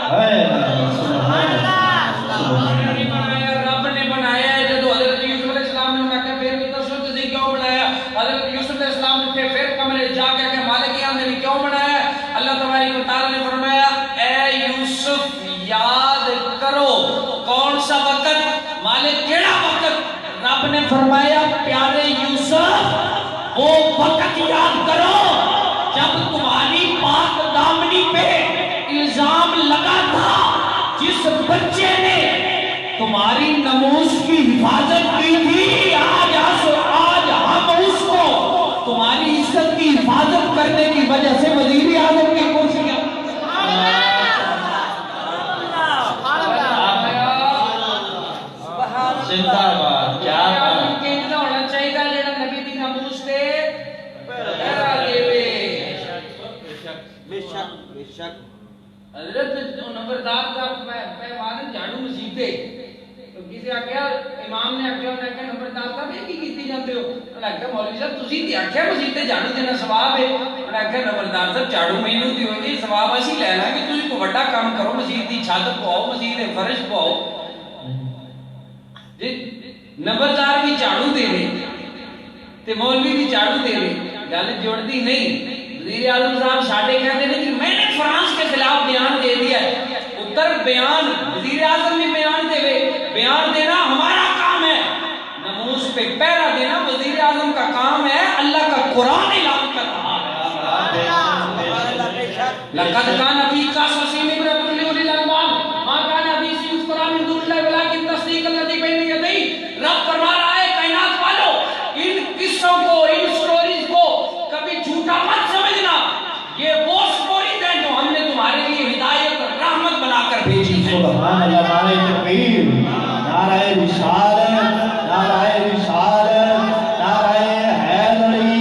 رب نے بنایا ہے. جدو حضرت یوسف علیہ السلام نے انہوں نے آخیا پھر بھی دسو تسی کیوں بنایا. حضرت یوسف علیہ السلام نے پھر کمرے جا کے کہ مالک یہاں نے کیوں بنایا. اللہ تبارک و تعالیٰ نے فرمایا اے یوسف یاد کرو کون سا وقت مالک کیڑا وقت. رب نے فرمایا پیارے یوسف وہ وقت یاد کرو جب تمہاری پاک دامنی پہ الزام لگا تھا جس بچے نے تمہاری ناموس کی حفاظت کی تھی. آج ہم اس کو تمہاری عزت کی حفاظت کرنے کی وجہ سے وزیر اعظم کی کرسیاں زندہ باد. کیا بات. کہنا ہونا چاہیے جڑا نبی دی ناموس تے پہرا دے. بے شک حضرت جو نمبردار تھا پیوان جھاڑو مسجد تے کسی آخیا امام نے آخیا انہیں آخیا نمبردار صاحب یہ کی کیتی جاتے ہو. انہیں آخیا مولوی صاحب تسی تے آخیا مسجد تے جھاڑو دینا ثواب ہے. انہیں آخیا نمبردار صاحب جھاڑو مینوں تے ہوئی ثواب اسی لے لاں گے تسی کوئی بڑا کام کرو مسجد دی چھت پواؤ مسجد دے فرش پواؤ. جی نمبردار بھی جھاڑو دے تے مولوی بھی جھاڑو دے گل جوڑتی نہیں. وزیر اعظم صاحب ساڈے کہتے ہیں کہ میں نے فرانس کے خلاف بیان دے دیا ہے. اتر بیان وزیر اعظم بھی بیان دے بیان دینا ہمارا کام ہے. ناموس پہ پہرا دینا وزیر اعظم کا کام ہے. اللہ کا قرآن اعلان کر رہا ہے لقد کان فی قصصہم عبرۃ لأولی الألباب ما کان حدیث یذکر من دون اللہ ولکن تصدیق الذی بین یدیہ. رب فرما رہا ہے کائنات والو ان قصوں کو ان سٹوریز کو کبھی جھوٹا مت سمجھنا. یہ وہ سٹوریز ہیں جو ہم نے تمہارے لیے ہدایت اور رحمت بنا کر بھیجی ہیں. سبحان اللہ. نعرہ تکبیر. نعرہ رسالت. نعرہ رسالت. نعرہ حیدری.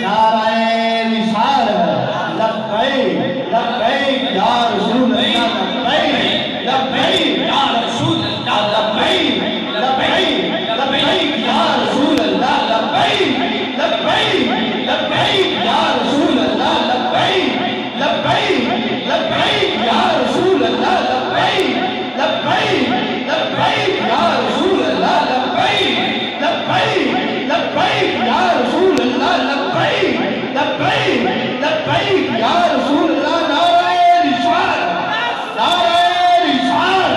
نعرہ رسالت. لبیک لبیک یا رسول اللہ. لبیک لبیک یا رسول اللہ. لبیک لبیک لبیک یا رسول اللہ. لبیک لبیک لبیک یا رسول اللہ. لبیک لبیک لبیک یا رسول اللہ. لبیک لبیک لبیک یا رسول اللہ. لبیک لبیک لبیک یا رسول اللہ. لبیک لبیک لبیک یا رسول اللہ. نعرہ رسالت. نعرہ رسالت.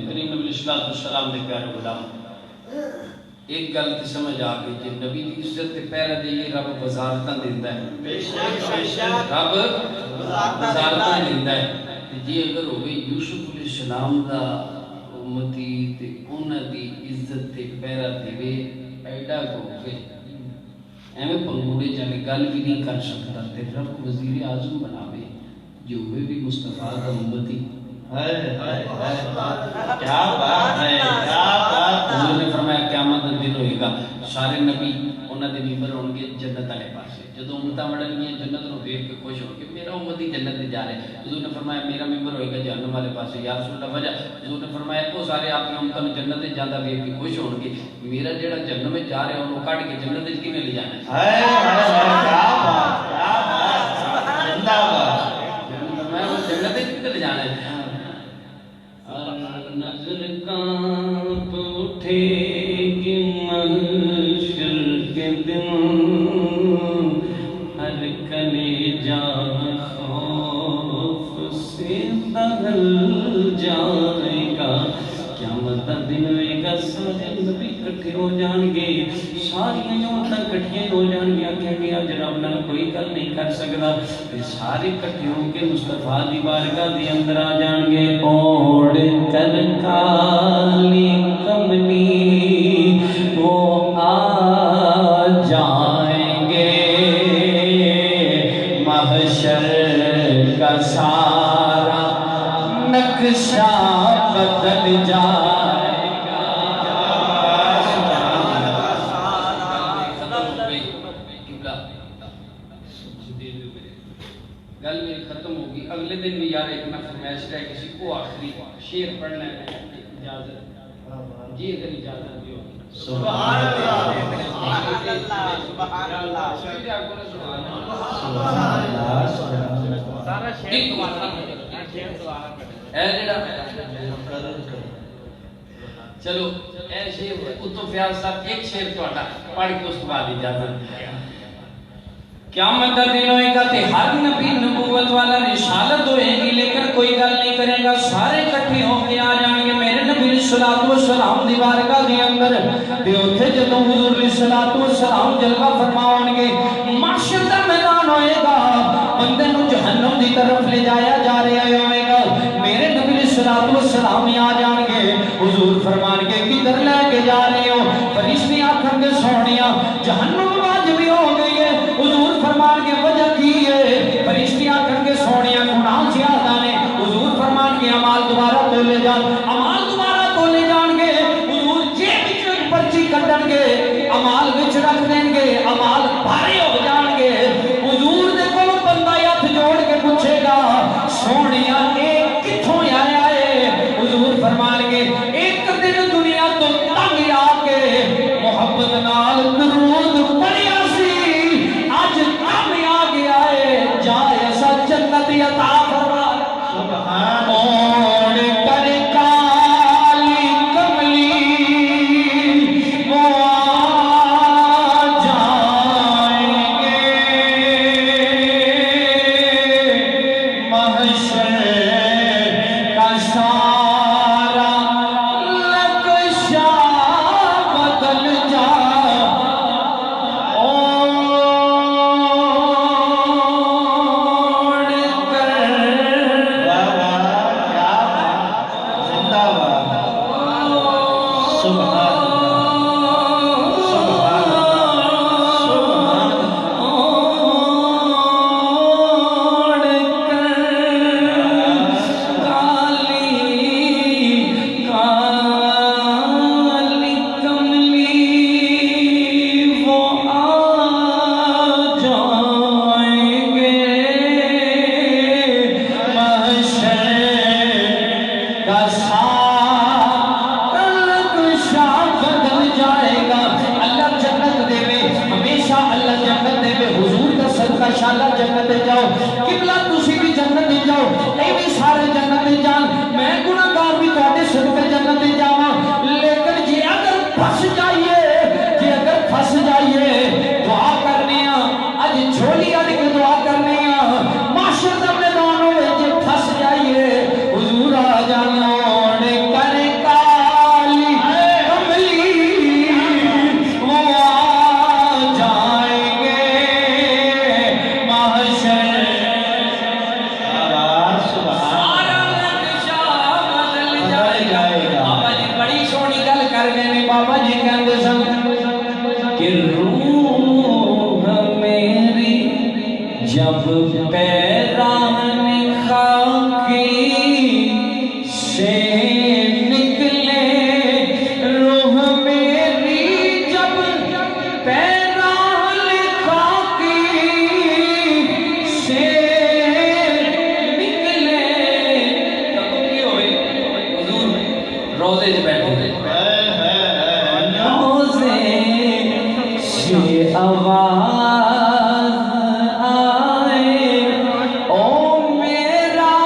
کریم نبی الصلوۃ والسلام دے پیارے غلام ایک گل تے سمجھ آ گئی کہ نبی دی عزت تے پہرا دے رب وزارتاں دیندا ہے. بے شک رب وزارتاں دیندا ہے. تے جے اگر ہوے یوسف علیہ السلام دا امتی تے انہاں دی عزت تے پہرا دے ایڈا ہوے ایویں پنگوڑے جانے گل بھی نہیں کر سکتا تے رب وزیر اعظم بناوے جو ہوئے بھی مصطفیٰ دا امتی. کیا بات ہے. کیا بات. حضور نے فرمایا قیامت کا دن ہوئے گا سارے نبی انہاں دے ممبر ہون گے جنت والے پاسے. جدوں امتاں وڑن گیاں جنت نوں دیکھ کے خوش ہون گے میرا امتی جنت تے جا رہا ہے. حضور نے فرمایا میرا ممبر ہوئے گا جہنم والے پاسے. یا رسول اللہ وجہ حضور نے فرمایا وہ سارے آپ کی امتاں نوں جنت تے جاندا دیکھ کے خوش ہون گے میرا جڑا جہنم میں جا رہا ہے انہوں کٹ کے جنت تے کیویں لے جانا ہے. کیا بات. کیا بات. زندہ باد. میں وہ جنت تے کیویں لے جانا ہے. نظر کانپ اٹھے گی محشر کے دن ہر کلیجہ خوف سے دہل جائے گا. قیامت کا دن ہوئے گا سارے نبی اکٹھے ہو جان گے ساری امتاں اکٹھیاں ہو جان گیا کہ اج رب نال کوئی گل نہیں کر سکدا. سارے اکٹھے ہو کے مصطفیٰ دی بارگاہ دے اندر آ جان گے. اوڑھ کر کالی کملی وہ آ جائیں گے محشر کا سارا نقشہ بدل جائے گا. گل میری ختم ہوگی. اگلے دن بھی یار ایک میں فرمائش ہے کسی کو آخری شعر پڑھنا ہے. اجازت جی اگر اجازت دیو. سبحان اللہ سبحان اللہ سارا شیر دوبارہ چلو اے شیر اتو فیاض صاحب ایک شیر پڑھ کے اس کے بعد اجازت. قیامت کا دن ہوئے گا تے ہر نبی نبوت والا رسالت ہوئے گی لیکن کوئی گل نہیں کرے گا. سارے کٹھے ہو کے آ جائیں گے میرے نبی علیہ السلام دی بارگاہ دے اندر. تے اوتھے جدوں حضور علیہ السلام جلوہ فرماون گے محشر دا میدان ہوئے گا. بندے نو جہنم دی طرف لے جایا جا رہا ہوئے گا. میرے نبی علیہ السلام آ جان گے. حضور فرمان کے کدھر لے کے جا رہے ہو؟ فرشتے آکھن گے سونیا جہنم واجبی ہو گئی ہے. حضور فرمان کے وجہ کی ہے؟ فرشتے آکھن گے سونیا گناہ زیادہ نے. حضور فرمان کے اعمال دوبارہ تولے جان. اعمال دوبارہ تولے جان گے. حضور جیب وچ پرچی کڈن گے اعمال وچ رکھ دیں گے. اعمال بھاری ہو جان گے. حضور دے کول بندہ ہاتھ جوڑ کے پوچھے گا سونیا اے کتھوں آیا ہے؟ حضور فرمان کے ایک دن دنیا تو تنگ آ کے محبت نال درود پڑھیا سی اج کم آ گیا ہے جا ایسا جنت عطا فرما. سبحان اور کر کالی کملی وہ آ جائیں گے محشر کا سارا نقشہ بدل جائے. اوڑ کر زندہ باد. سبحان سبحان سبحان اوڑ کر کالی کالی کملی وہ آ جائیں گے محشر کا سارا نقشہ بدل جائے گا. اللہ جنت دے میں ہمیشہ اللہ جنت دے میں. حضور کا صدقہ شاءاللہ جنت دے جاؤ. قبلہ تسی بھی جنت دے جاؤ. اے بھی سارے جنت دے جان. میں گناہگار بھی تواڈے صدقے جنت دے جاواں. لیکن جے اگر پھس جائیے دعا کرنے ہاں اج جھولی اڑ کے دعا کرنے ہاں. محشر دا میدان ہوئے جے پھس جائیے حضور آ جانا کر کالی کملی وہ آ جائیں گے محشر سارا نقشہ بدل جائے گا. بابا جی بڑی سونی گل کر گئے نے. بابا جی کہندے سن کہ روح میری جب پیران خاکی سے نکلے. روح میری جب پیران خاکی سے نکلے. تب کی ہوئے حضور روزے سے بیٹھے تھے. روزے سے آواز آئے او میرا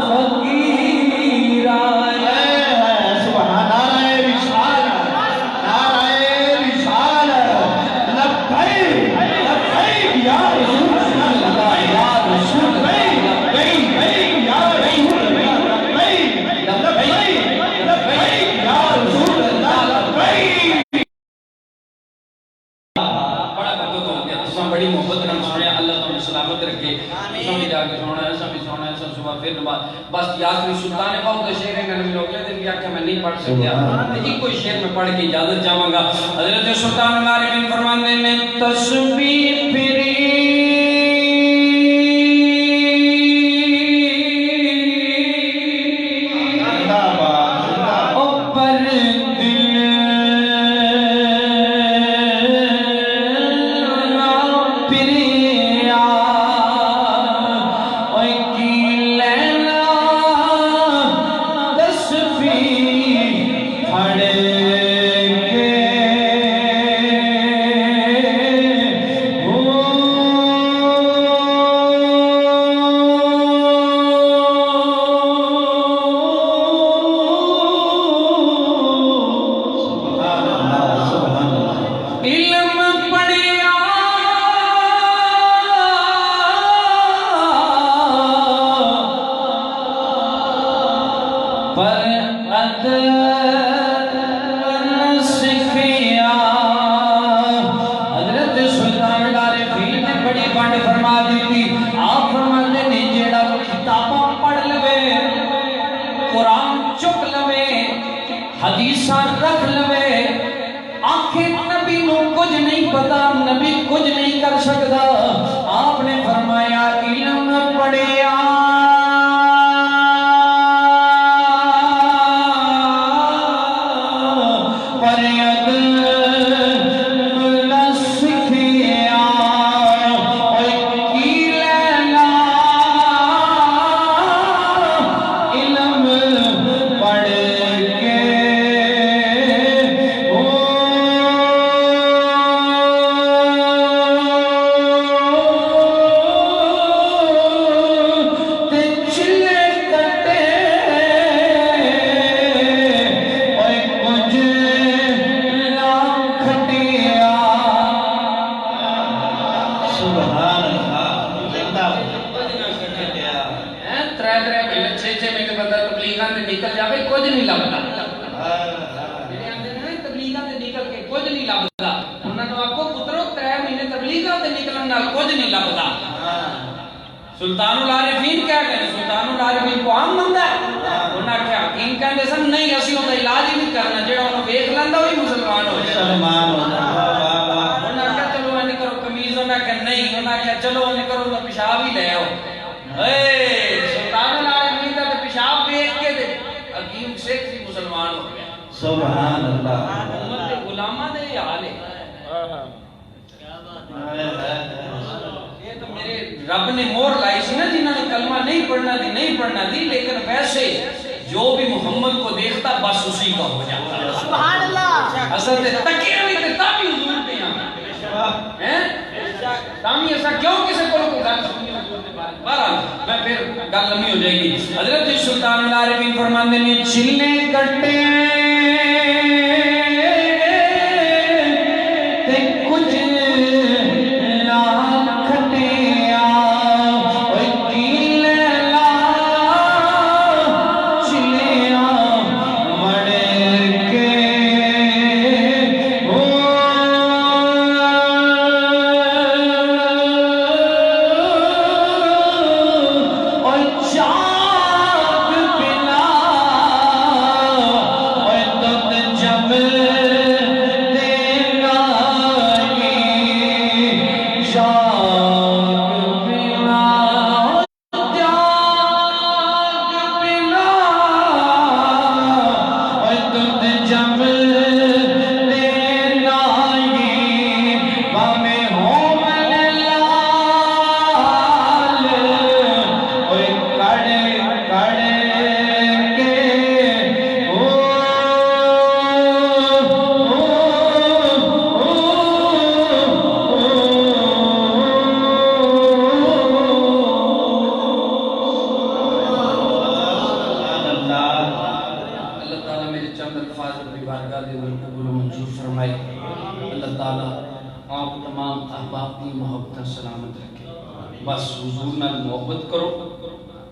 فقیر آئے. سبحان نعرہ رسالت لبیک لبیک یا رسول اللہ یا رسول اللہ لبیک یا رسول اللہ لبیک لبیک یا رسول اللہ لبیک. بڑا بدو ہو گیا. تساں بڑی محبت نال سنیا. اللہ تمہیں سلامت رکھے. تساں بھی جا کے سونا ہے ایسا بھی سونا ہے ایسا صبح پھر نماز. بس آخری سلطان باہو کا شعر ہے. میں نے اگلے دن بھی آخیا میں نہیں پڑھ سکیا. ایک کوئی شعر میں پڑھ کے اجازت چاہوں گا. حضرت سلطان العارفین فرماندے نے تسبیح پھری سر رکھ لوے آنکھیں نبی نو کچھ نہیں پتا نبی کچھ نہیں کر سکتا آپ نے فرمایا علم پڑھیا نکل جاوے کچھ نہیں لبدا جڑے آندے نے تبلیغاں تے نکل کے کچھ نہیں لبدا انہاں نوں آکھو پترو 3 مہینے تبلیغاں تے نکلن نال کچھ نہیں لبدا سلطان العارفین کیا کہنے سلطان العارفین کو عام بندہ ہے انہاں کیا حکیم کہندے سن نہیں اسی اوندا علاج ہی نہیں کرنا جڑا انہوں ویکھ لیندا وہی مسلمان ہو جائے انہاں کہا چلو انہیں کرو قمیض انہاں کہ نہیں انہاں کہا چلو انہیں کرو انہاں پیشاب ہی لے آؤ سلطان العارفین دا پیشاب دیکھ کے دے حکیم شیخ سی مسلمان ہو گیا سبحان اللہ امت دے غلاماں دے یہ حال ہے یہ تو میرے رب نے مور لائی سی نا جنہوں نے کلمہ نہیں پڑھنا تھی لیکن ویسے جو بھی محمد کو دیکھتا بس اسی کا ہو جاتا سبحان اللہ حضرت تکیہ نہیں کرتا بھی حضور پہ ہیں تامی ایسا کیوں کسے کو گل سنی حضور نے بہرحال میں پھر گل لمبی ہو جائے گی حضرت سلطان العارفین فرماندے نے چلے کٹے تے کچھ لا کھٹیا اوے کیلے لا چلیا مڑ کے سلامت رکھے بس حضور نال محبت کرو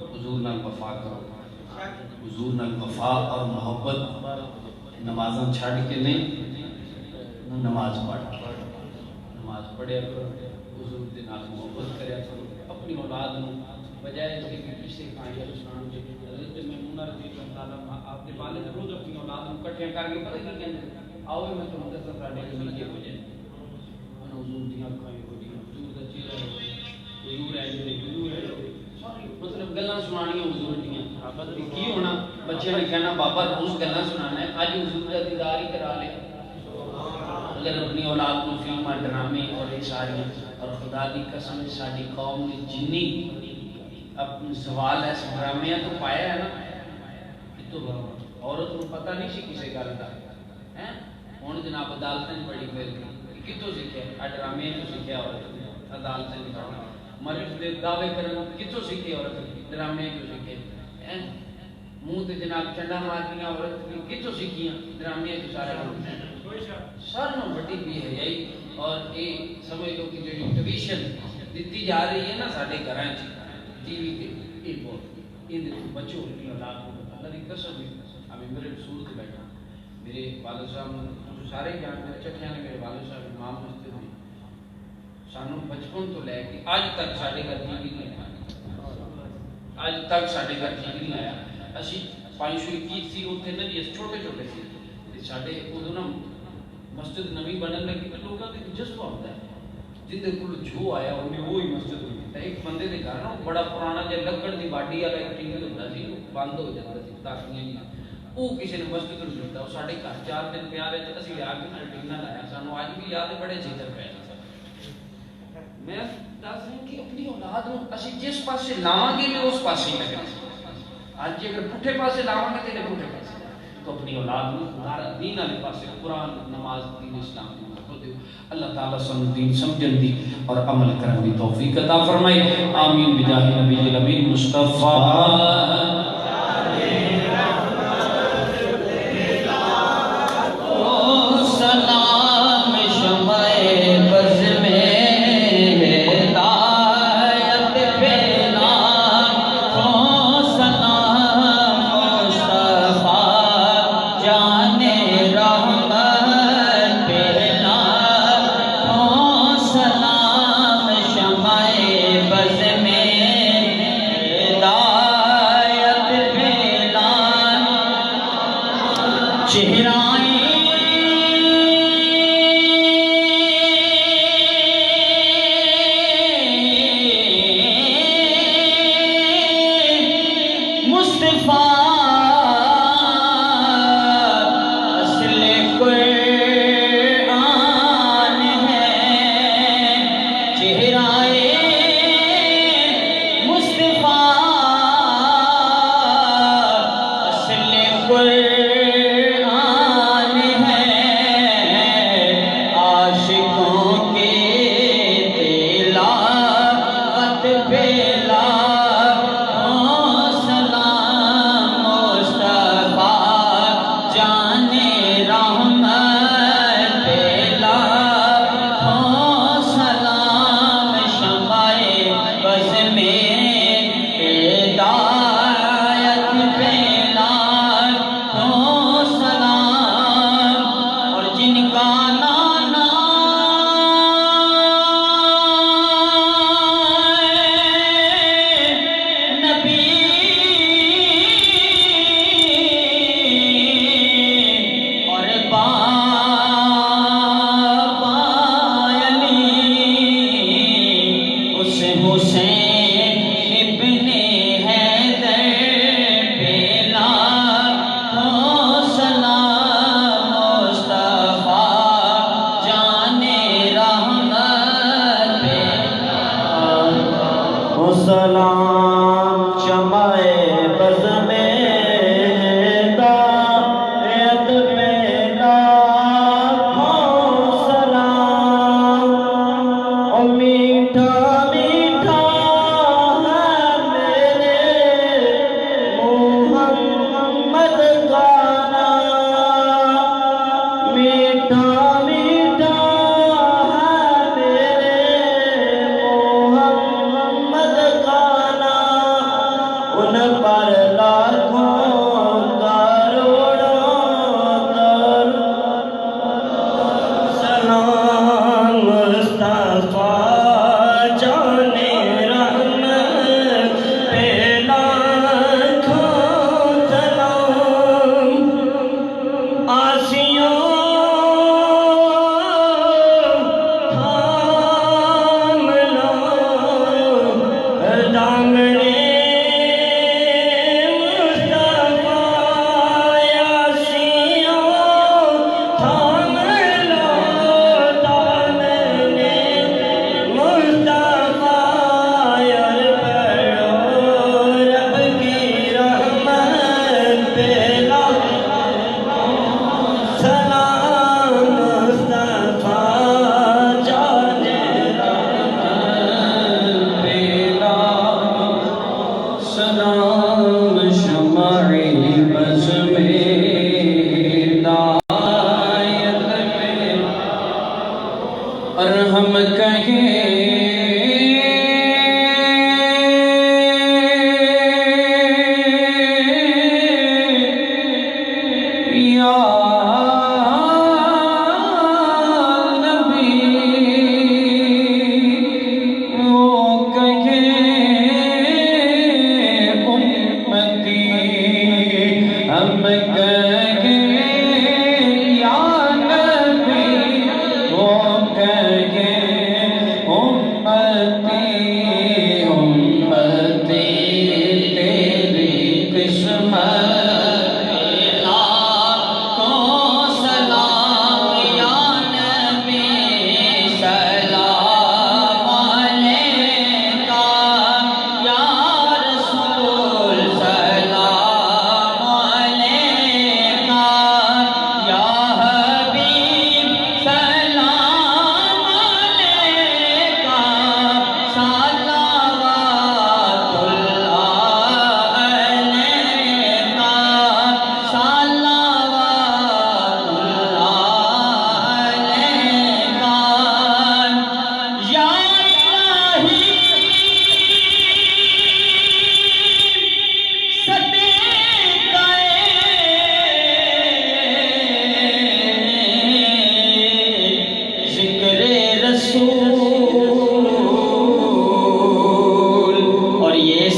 حضور نال وفا کرو حضور نال وفا اور محبت نمازاں چھڑ کے نہیں نماز پڑھیا کرو حضور دے نال محبت کریا کرو اپنی اولاد نو بجائے اس کے پیچھے کہانیاں سنان دے حضرت میمونہ رضی اللہ تعالیٰ آپ کے والد روز اپنی اولاد نو کٹھے کر کے پتہ کی کہندے آؤ میں تم دس ساڈے کے لیے ہو جائے حضور دی اکھاں حضور ہے مطلب گلاں سنانیاں حضور دیاں کی ہونا بچیاں نے کہنا بابا روز گلاں سنانا ہے اج حضور دا دیدار ہی کرا لے اگر اپنی اولاد کو فلماں ڈرامے اور یہ ساری اور خدا دی قسم ساری قوم نے جنی اپنے سوال ہے ڈرامے تو پایا ہے نا تو عورت کو پتہ نہیں سی کسے گل دا ہیں ہن جناب عدالتیں بڑی پھر کتوں سیکھے ڈرامے تو سیکھے عورت عدالتیں نکالنا مرد دے دعوے کرنا کتوں سیکھے عورت ڈرامے تو سیکھے منہ تے جناب چنڈا مارنیاں عورت کتوں سیکھیاں ڈرامے تو سارے سر نو بڑی بھی ہے یہی اور یہ سمجھ لو کہ جو ٹیویشن دیتی جا رہی ہے نا سارے گھراں چ ٹی وی تے یہ بہت ان بچوں کی اولاد کو اللہ دی قسم ابھی میرے رسول تے بیٹھا میرے والد صاحب سارے جانتے چٹیاں نے میرے والد صاحب امام مسجد میں سانو بچپن تو لے کے آج تک ساڈے گھر ٹی وی نہیں آیا آج تک ساڈے گھر ٹی وی نہیں آیا اسی 521 سی اوتھے نا جی چھوٹے چھوٹے سی ساڈے ادو نا مسجد نویں بنن لگی تے لوکاں دے جذبہ ہوندا ہے جندے کول جو آیا انہیں وہی مسجد ہوئی تے ایک بندے دے گھر نا بڑا پرانا جے لکڑ دی باڈی والا ایک ٹی وی ہوندا سی بند ہو جاندا سی تاکیاں نہیں وہ کسی نے مسجد نوں دتا وہ ساڈے گھر 4 دن پیا رہے تے اسی آ کے ٹینا لایا سانو اج بھی یاد ہے بڑے چیزیں پے میں دس رہا کہ اپنی اولاد نوں اسی جس پاسے لاواں گے میں اس پاسے ہی لگنا اج اگر پٹھے پاسے لاواں گے تے پٹھے پاسے تو اپنی اولاد نوں ہمارا دین والے پاسے قرآن نماز دین اسلام دی کو دیو اللہ تعالی سن دین سمجھن دی اور عمل کرن دی توفیق عطا فرمائے آمین بجاہ نبی الامین مصطفی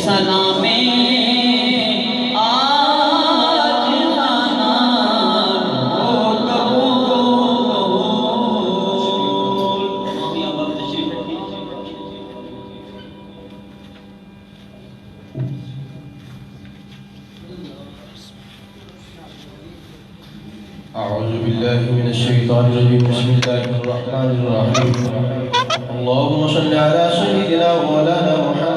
سلام آج خانہ أعوذ بالله من الشيطان الرجيم بسم الله الرحمن الرحيم اللهم صل على سيدنا ومولانا محمد